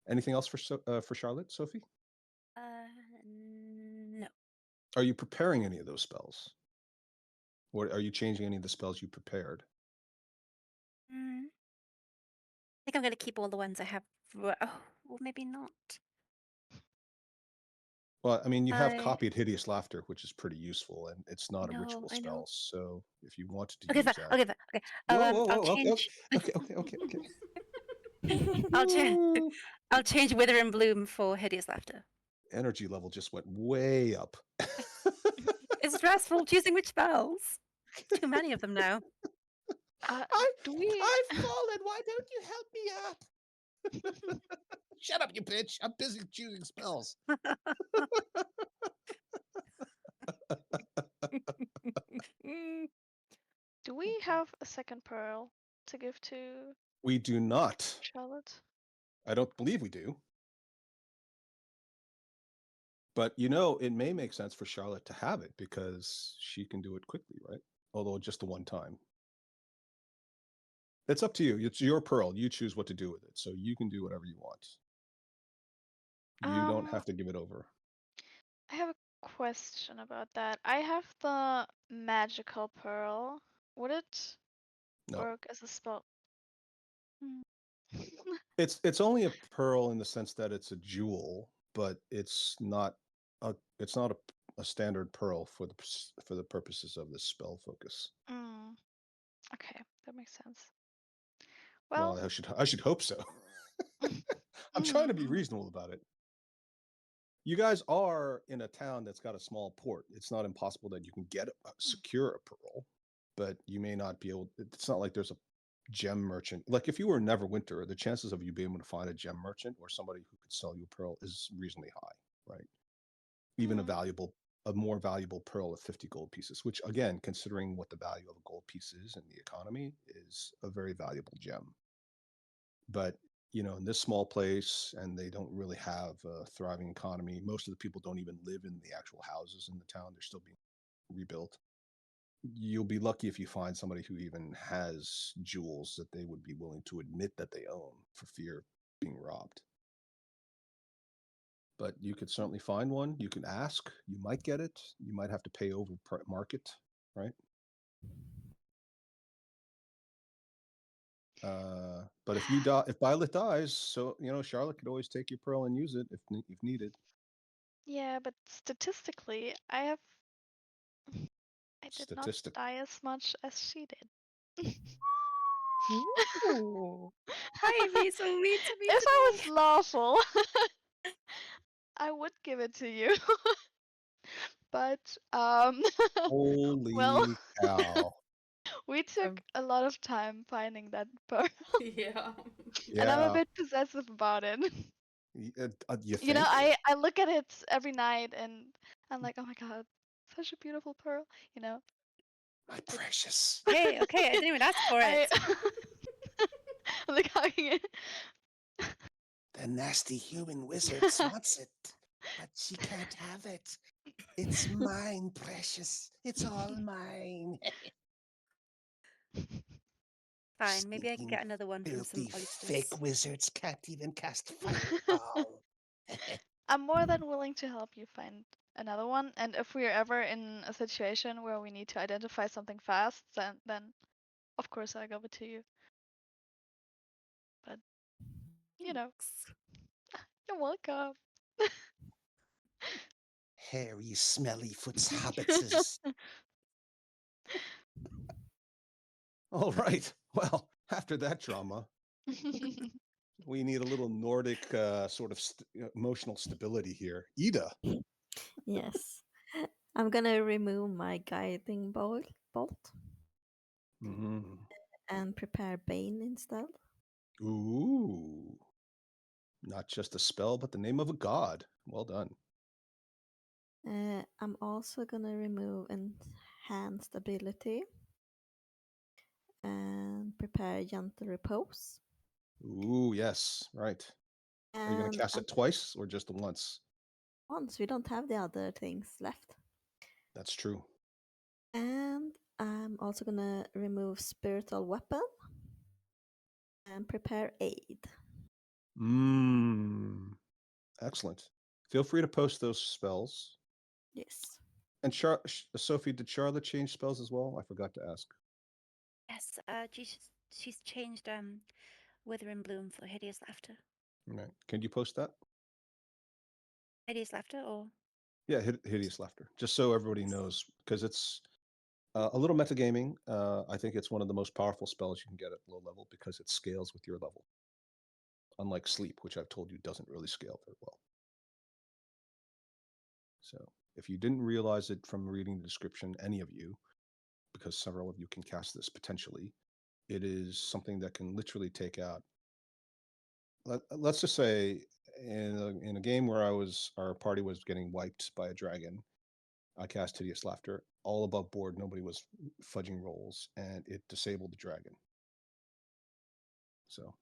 Anything else for Charlotte, Sophie? No. Are you preparing any of those spells? Or are you changing any of the spells you prepared? I think I'm going to keep all the ones I have. Oh, or maybe not. Well, I mean, you have copied Hideous Laughter, which is pretty useful, and it's not a ritual I know. spell. So if you wanted to Okay, use fine. that, Okay. I'll change. Okay. I'll change Wither and Bloom for Hideous Laughter. Energy level just went way up. It's stressful choosing which spells. Too many of them now. I've fallen. Why don't you help me up? Shut up, you bitch. I'm busy choosing spells. Do we have a second pearl to give to We do not. Charlotte? I don't believe we do. But, you know, it may make sense for Charlotte to have it because she can do it quickly, right? Although just the one time. It's up to you. It's your pearl. You choose what to do with it. So you can do whatever you want. You don't have to give it over. I have a question about that. I have the magical pearl. Would it work as a spell? It's only a pearl in the sense that it's a jewel, but it's not a standard pearl for the purposes of this spell focus. Okay, that makes sense. Well, I should hope so. I'm trying to be reasonable about it. You guys are in a town that's got a small port. It's not impossible that you can secure a pearl, but you may not be able. It's not like there's a gem merchant. Like if you were in Neverwinter, the chances of you being able to find a gem merchant or somebody who could sell you a pearl is reasonably high, right? Even a more valuable pearl of 50 gold pieces, which again, considering what the value of a gold piece is in the economy, is a very valuable gem. But you know, in this small place, and they don't really have a thriving economy. Most of the people don't even live in the actual houses in the town. They're still being rebuilt. You'll be lucky if you find somebody who even has jewels that they would be willing to admit that they own for fear of being robbed. But you could certainly find one. You can ask. You might get it. You might have to pay over market, right? But if you die, if Violet dies, so you know Charlotte could always take your pearl and use it if needed. Yeah, but statistically, I did not die as much as she did. Ooh. Ivy, so mean to me If today. I was lawful, I would give it to you. But Holy cow. We took a lot of time finding that pearl. Yeah. And I'm a bit possessive about it. You know, I look at it every night and I'm like, oh my god, such a beautiful pearl, you know. My precious. Hey, okay, I didn't even ask for it. I'm like hugging it. The nasty human wizard wants it, but she can't have it. It's mine, precious. It's all mine. Fine, maybe I can get another one from some oysters. Fake wizards can't even cast fireball. I'm more than willing to help you find another one, and if we're ever in a situation where we need to identify something fast, then of course I give it to you. But you know, you're welcome. Hairy, smelly foots hobbitses. All right. Well, after that drama, We need a little Nordic sort of emotional stability here. Ida. Yes. I'm gonna remove my guiding bolt Mm-hmm. and prepare Bane instead. Ooh. Not just a spell, but the name of a god. Well done. I'm also gonna remove enhanced ability and prepare gentle repose. Ooh, yes, right. Are you going to And cast it twice or just the once? once we don't have the other things left. That's true. And I'm also gonna remove spiritual weapon and prepare aid. Excellent. Feel free to post those spells. Yes. And Sophie, did Charlotte change spells as well? I forgot to ask. Yes, she's changed Withering Bloom for Hideous Laughter. Right. Can you post that? Hideous Laughter or? Yeah, Hideous Laughter. Just so everybody knows, because it's a little metagaming. I think it's one of the most powerful spells you can get at low level because it scales with your level. Unlike Sleep, which I've told you doesn't really scale very well. So if you didn't realize it from reading the description, any of you, because several of you can cast this potentially, it is something that can literally take out. Let's just say in a game where our party was getting wiped by a dragon, I cast Hideous Laughter. All above board, nobody was fudging rolls, and it disabled the dragon. So,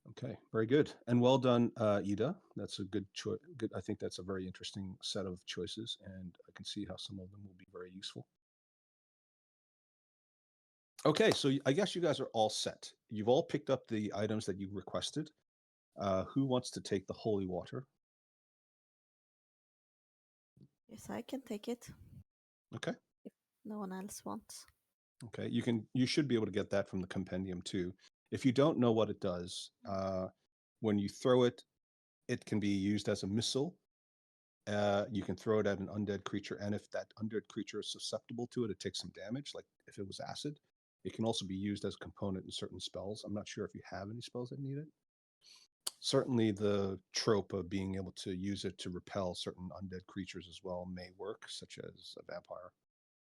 okay, very good, and well done, Ida. That's a good choice. Good. I think that's a very interesting set of choices, and I can see how some of them will be very useful. Okay, so I guess you guys are all set. You've all picked up the items that you requested. Who wants to take the holy water? Yes, I can take it. Okay. If no one else wants. Okay, you should be able to get that from the compendium too. If you don't know what it does, when you throw it, it can be used as a missile. You can throw it at an undead creature, and if that undead creature is susceptible to it, it takes some damage, like if it was acid. It can also be used as a component in certain spells. I'm not sure if you have any spells that need it. Certainly the trope of being able to use it to repel certain undead creatures as well may work, such as a vampire.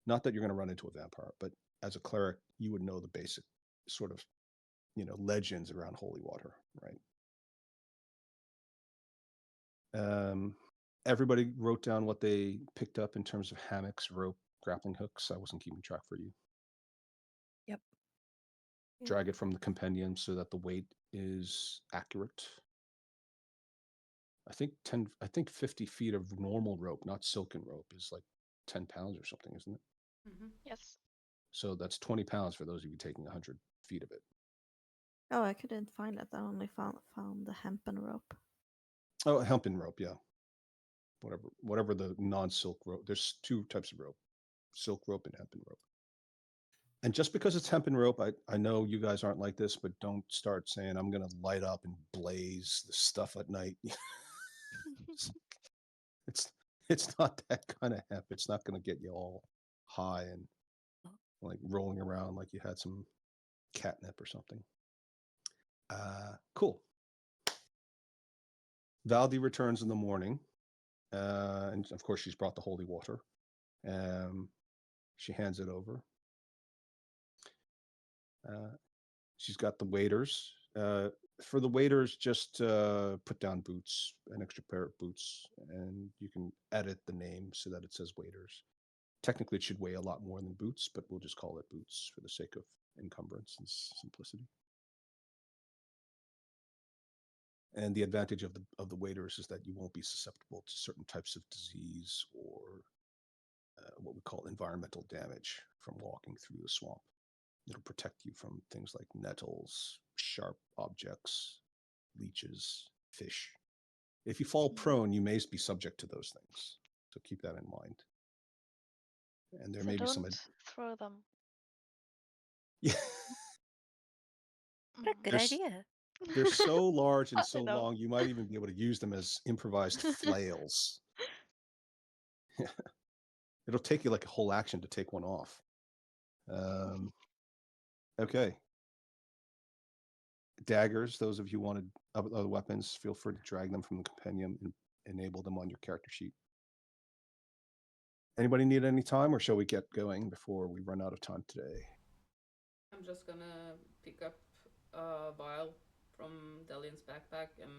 Not that you're going to run into a vampire, but as a cleric, you would know the basic sort of, legends around holy water, right? Everybody wrote down what they picked up in terms of hammocks, rope, grappling hooks. I wasn't keeping track for you. Yep. Drag it from the compendium so that the weight is accurate. I think 50 feet of normal rope, not silken rope, is like 10 pounds or something, isn't it? Mm-hmm. Yes. So that's 20 pounds for those of you taking 100 feet of it. Oh, I couldn't find it. I only found the hempen rope. Oh, hempen rope, yeah. Whatever the non-silk rope. There's two types of rope: silk rope and hempen rope. And just because it's hempen rope, I know you guys aren't like this, but don't start saying I'm going to light up and blaze the stuff at night. it's not that kind of hemp. It's not going to get you all high and like rolling around like you had some catnip or something. Cool. Valdi returns in the morning, and of course she's brought the holy water. She hands it over. She's got the waiters. For the waiters, just put down boots, an extra pair of boots, and you can edit the name so that it says waiters. Technically, it should weigh a lot more than boots, but we'll just call it boots for the sake of encumbrance and simplicity. And the advantage of the waiters is that you won't be susceptible to certain types of disease or what we call environmental damage from walking through the swamp. It'll protect you from things like nettles, sharp objects, leeches, fish. If you fall prone, you may be subject to those things. So keep that in mind. And there may be some. Throw them. Yeah. What a good idea. They're so large and so long, you might even be able to use them as improvised flails. It'll take you like a whole action to take one off. Okay. daggers. Those of you who wanted other weapons, feel free to drag them from the compendium and enable them on your character sheet. Anybody need any time, or shall we get going before we run out of time today? I'm just gonna pick up a vial from Delian's backpack and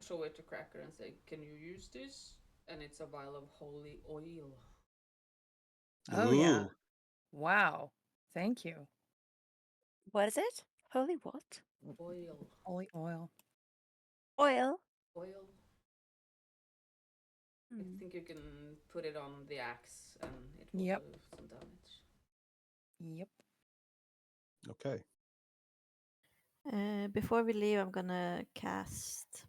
show it to Cracker and say, "Can you use this?" And it's a vial of holy oil. Oh, yeah. Ooh. Wow. Thank you. What is it? Holy what? Oil. Holy oil. Oil. Oil. Hmm. I think you can put it on the axe and it will Yep. do some damage. Yep. Okay. Before we leave, I'm gonna cast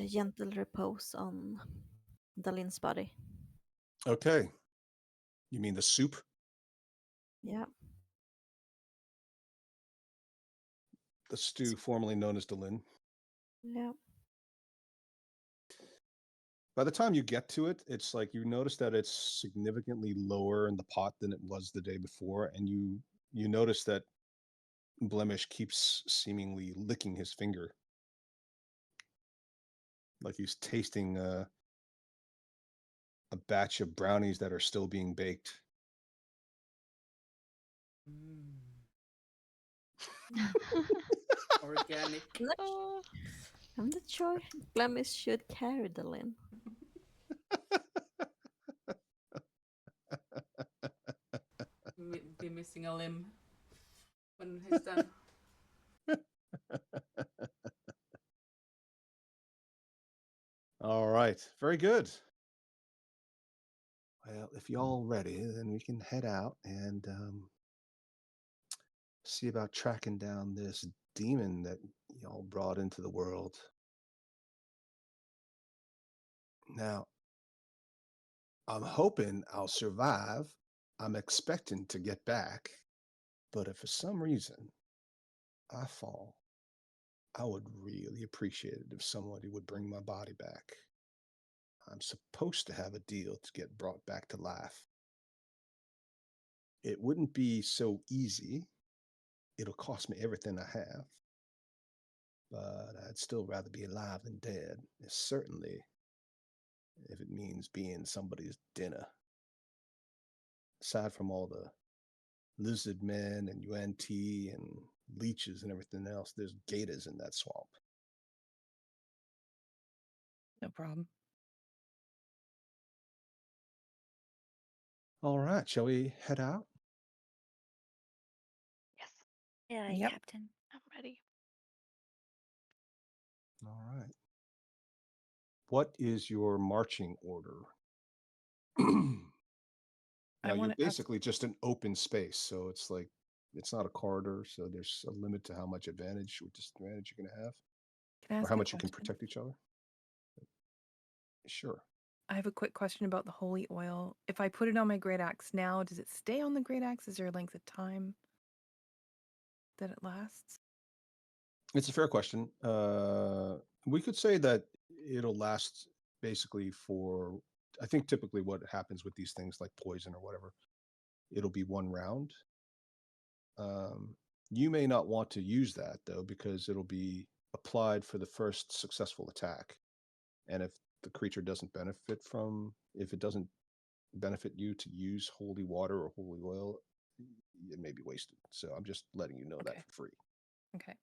Gentle Repose on Dalin's body. Okay. You mean the soup? Yeah. The stew formerly known as Dalin. Yeah. By the time you get to it, it's like you notice that it's significantly lower in the pot than it was the day before, and you notice that Blemish keeps seemingly licking his finger, like he's tasting a batch of brownies that are still being baked. Organic. Oh, I'm not sure Blemish should carry Dalin. Be missing a limb when he's done. All right. Very good. Well, if y'all ready, then we can head out and see about tracking down this demon that y'all brought into the world. Now, I'm hoping I'll survive. I'm expecting to get back. But if for some reason I fall, I would really appreciate it if somebody would bring my body back. I'm supposed to have a deal to get brought back to life. It wouldn't be so easy. It'll cost me everything I have. But I'd still rather be alive than dead, certainly if it means being somebody's dinner. Aside from all the lizard men and UNT and leeches and everything else, there's gators in that swamp. No problem. All right, shall we head out? yes, Yeah, Yep. Captain. I'm ready. All right. What is your marching order? I Now, you're wanna ask- basically just an open space, so it's like it's not a corridor, so there's a limit to how much advantage or disadvantage you're going to have, Can I or ask how a much you can question? protect each other. Sure. I have a quick question about the holy oil. If I put it on my great axe now, does it stay on the great axe? Is there a length of time that it lasts? It's a fair question. We could say that it'll last basically for, I think typically what happens with these things like poison or whatever, it'll be one round. You may not want to use that though, because it'll be applied for the first successful attack. And if the creature doesn't benefit from, if it doesn't benefit you to use holy water or holy oil, it may be wasted. So I'm just letting you know that Okay. for free. Okay.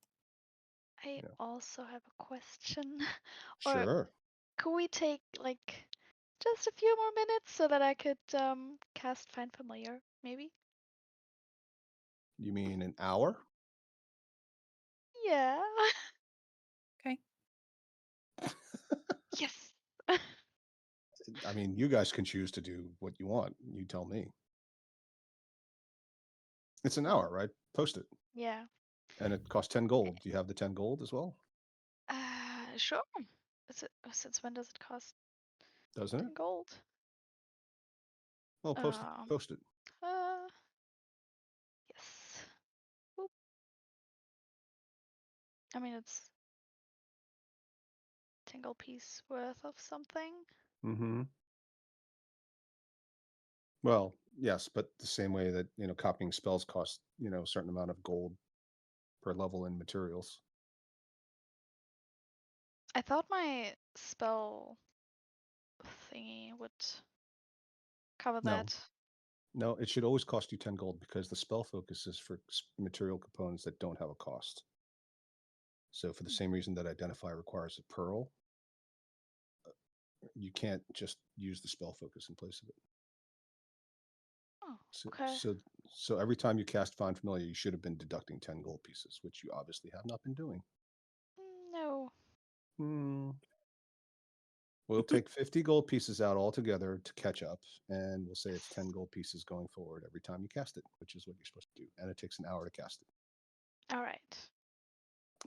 I Yeah. also have a question. Or Sure. could we take like just a few more minutes so that I could cast Find Familiar, maybe? You mean an hour? Yeah. Okay. Yes. I mean, you guys can choose to do what you want. You tell me. It's an hour, right? Post it. Yeah. And it costs 10 gold. Do you have the 10 gold as well? Sure. Since when does it cost Doesn't it? 10 gold? Well, post it. Yes. Oop. I mean, it's 10 gold piece worth of something. Mm-hmm. Well, Yes, but the same way that, copying spells cost, a certain amount of gold per level in materials. I thought my spell thingy would cover No. that. No, it should always cost you 10 gold because the spell focus is for material components that don't have a cost. So for the same reason that Identify requires a pearl, you can't just use the spell focus in place of it. Oh, So, okay. so every time you cast Find Familiar, you should have been deducting 10 gold pieces, which you obviously have not been doing. No. We'll take 50 gold pieces out altogether to catch up, and we'll say it's 10 gold pieces going forward every time you cast it, which is what you're supposed to do. And it takes an hour to cast it. All right.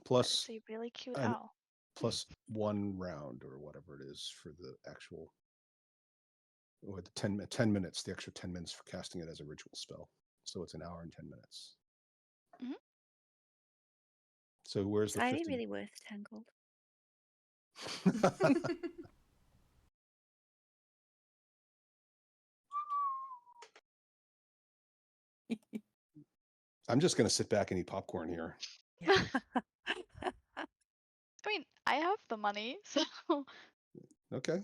Plus, That is a really cute an- owl. plus 1 round or whatever it is for the actual, or the 10 minutes, the extra 10 minutes for casting it as a ritual spell. So it's an hour and 10 minutes. Mhm. So where's Is the Ivy 50? really worth 10 gold? I'm just going to sit back and eat popcorn here. Yeah. I mean, I have the money, so Okay.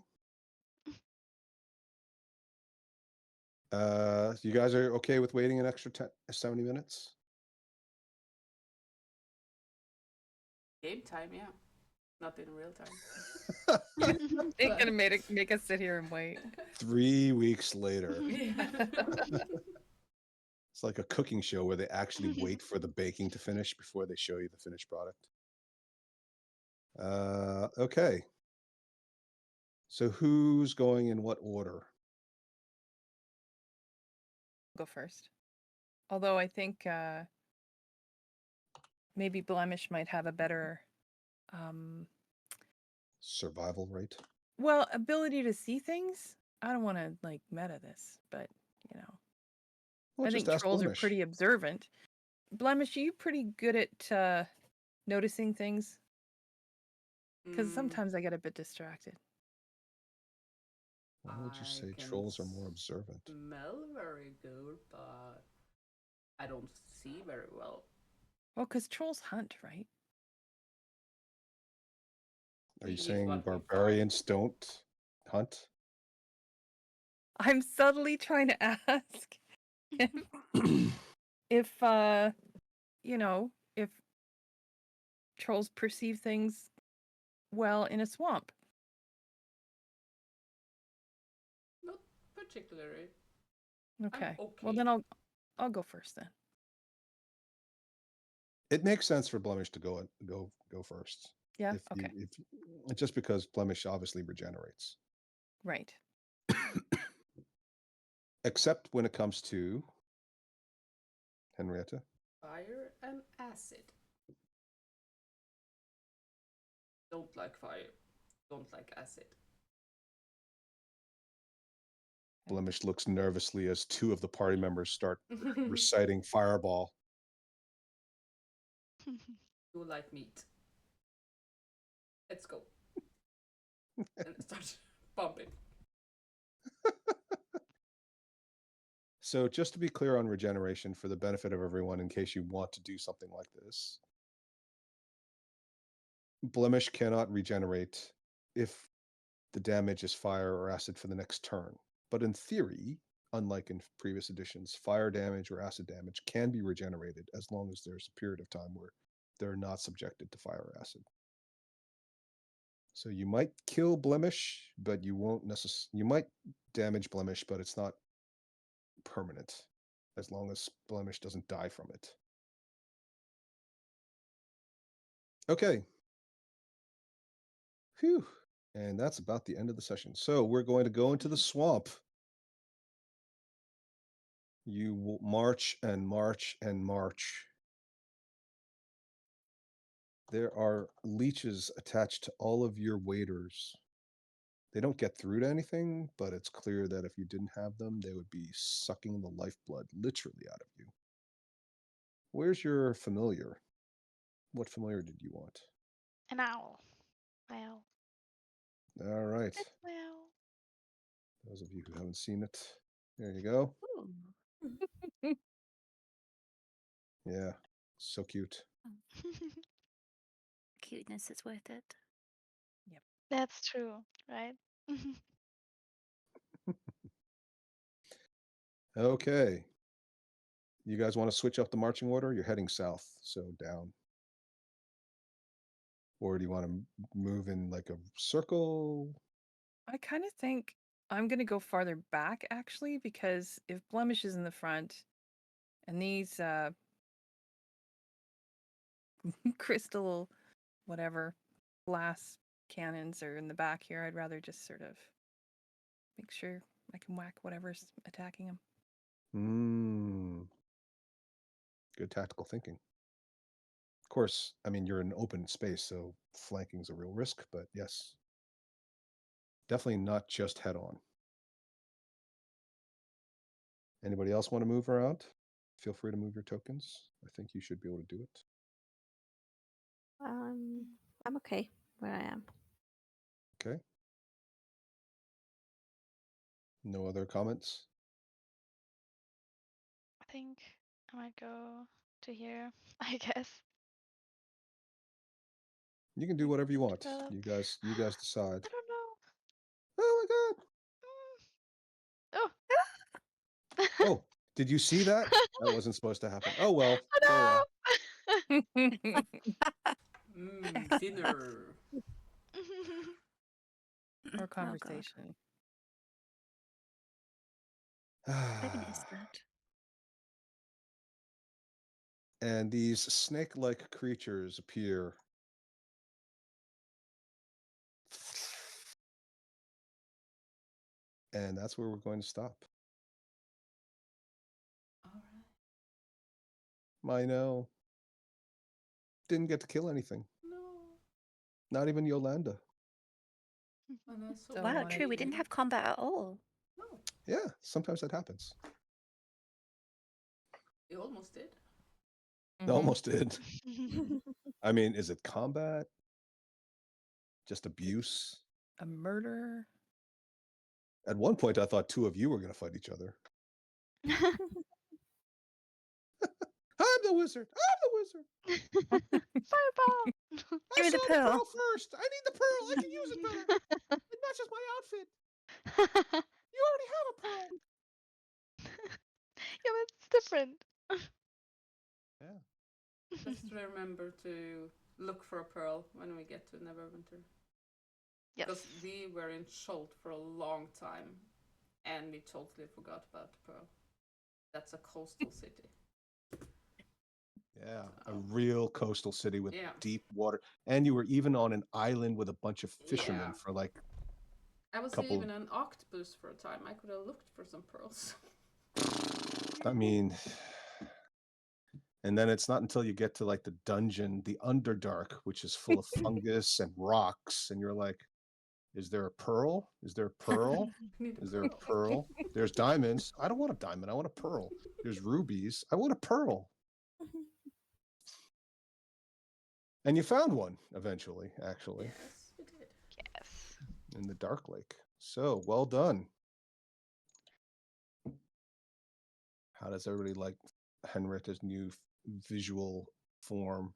You guys are okay with waiting an extra 70 minutes? Game time, yeah. Not in real time. Ain't gonna make us sit here and wait. 3 weeks later. Yeah. It's like a cooking show where they actually wait for the baking to finish before they show you the finished product. Okay. So who's going in what order? Go first. Although I think maybe Blemish might have a better Survival rate? well, ability to see things. I don't want to like meta this, but Well, I just think ask trolls are Blemish. pretty observant. Blemish, are you pretty good at noticing things? Because sometimes I get a bit distracted. Why would you I say can trolls are more observant? Smell very good, but I don't see very well. Well, because trolls hunt, right? Are you Eat saying what we barbarians don't hunt? I'm subtly trying to ask if if trolls perceive things well in a swamp. Not particularly. Okay. Well, okay. then I'll go first then. It makes sense for Blemish to go first. Yeah. If Okay. just because Blemish obviously regenerates. Right. Except when it comes to Henrietta. Fire and acid. Don't like fire. Don't like acid. Blemish looks nervously as 2 of the party members start reciting Fireball. You like meat. Let's go. And start bumping. So just to be clear on regeneration for the benefit of everyone in case you want to do something like this. Blemish cannot regenerate if the damage is fire or acid for the next turn. But in theory, unlike in previous editions, fire damage or acid damage can be regenerated as long as there's a period of time where they're not subjected to fire or acid. So you might kill Blemish, but you won't necessarily, you might damage Blemish, but it's not permanent as long as Blemish doesn't die from it. Okay. Phew. And that's about the end of the session. So we're going to go into the swamp. You will march and march and march. There are leeches attached to all of your waders. They don't get through to anything, but it's clear that if you didn't have them, they would be sucking the lifeblood literally out of you. Where's your familiar? What familiar did you want? An owl. My owl. All right. It's my owl. Those of you who haven't seen it, There you go. Ooh. Yeah, so cute. Cuteness is worth it. That's true, right? Okay. You guys want to switch up the marching order? You're heading south, so down. Or do you want to move in like a circle? I kind of think I'm going to go farther back actually, because if Blemish is in the front and these crystal whatever glass cannons are in the back here, I'd rather just sort of make sure I can whack whatever's attacking them. Good tactical thinking. Of course, I mean, you're in open space, so flanking's a real risk, but yes. Definitely not just head on. Anybody else want to move around? Feel free to move your tokens. I think you should be able to do it. I'm okay where I am. Okay. No other comments? I think I might go to here, I guess. You can do whatever you want. Develop. You guys decide. I don't know. Oh my god. Oh. Oh, did you see that? That wasn't supposed to happen. Oh well. Oh Oh, well. Dinner. Or Oh, God. conversation. I missed that. And these snake-like creatures appear. And that's where we're going to stop. All right. I know. Didn't get to kill anything. No. Not even Yolanda. And I saw Don't Wow, wanna true. We didn't have combat at all. No, Yeah, sometimes that happens. we almost did. They almost did. I mean, is it combat? Just abuse? A murder. At one point, I thought two of you were going to fight each other. I'm the wizard. I'm the wizard. Fireball. Give me the saw pearl. first. I need the pearl. I can use it better. It matches my outfit. You already have a pearl. Yeah, but it's different. Yeah. Just remember to look for a pearl when we get to Neverwinter. Yes. Because we were in Scholt for a long time, and we totally forgot about the pearl. That's a coastal city. Yeah, a real coastal city with Yeah. deep water. And you were even on an island with a bunch of fishermen Yeah. for like, I was couple- even an octopus for a time. I could have looked for some pearls. I mean, and then it's not until you get to like the dungeon, the Underdark, which is full of fungus and rocks. And you're like, is there a pearl? Is there a pearl? Is there a pearl? There's diamonds. I don't want a diamond. I want a pearl. There's rubies. I want a pearl. And you found one eventually, actually, Yes, we did. Yes. in the Dark Lake. So well done. How does everybody like Henrietta's new visual form?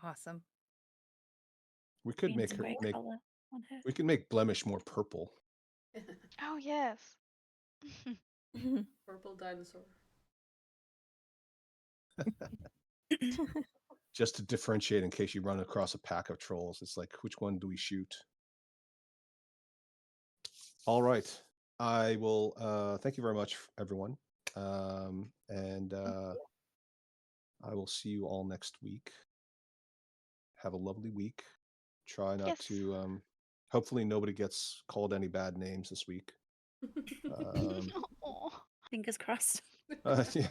Awesome. We could Green's make a her great make color on her. we can make Blemish more purple. Oh yes. Purple dinosaur. Just to differentiate in case you run across a pack of trolls. It's like, which one do we shoot? All right. I will thank you very much, everyone. And I will see you all next week. Have a lovely week. Try not Yes. to hopefully nobody gets called any bad names this week. Aw. Fingers crossed. Yeah.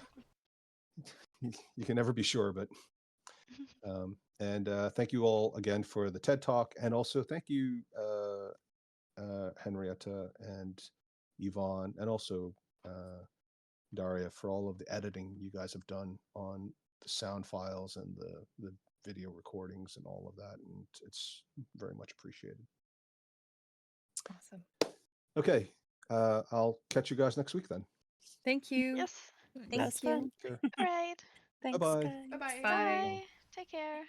You can never be sure, but and thank you all again for the TED Talk, and also thank you Henrietta and Yvonne, and also Daria, for all of the editing you guys have done on the sound files and the video recordings and all of that, and it's very much appreciated. Awesome. Okay, I'll catch you guys next week then. Thank you. Yes. Thanks. That was fun. Take care. All right. Thanks, Bye-bye. guys. Bye bye. Bye. Bye. Take care.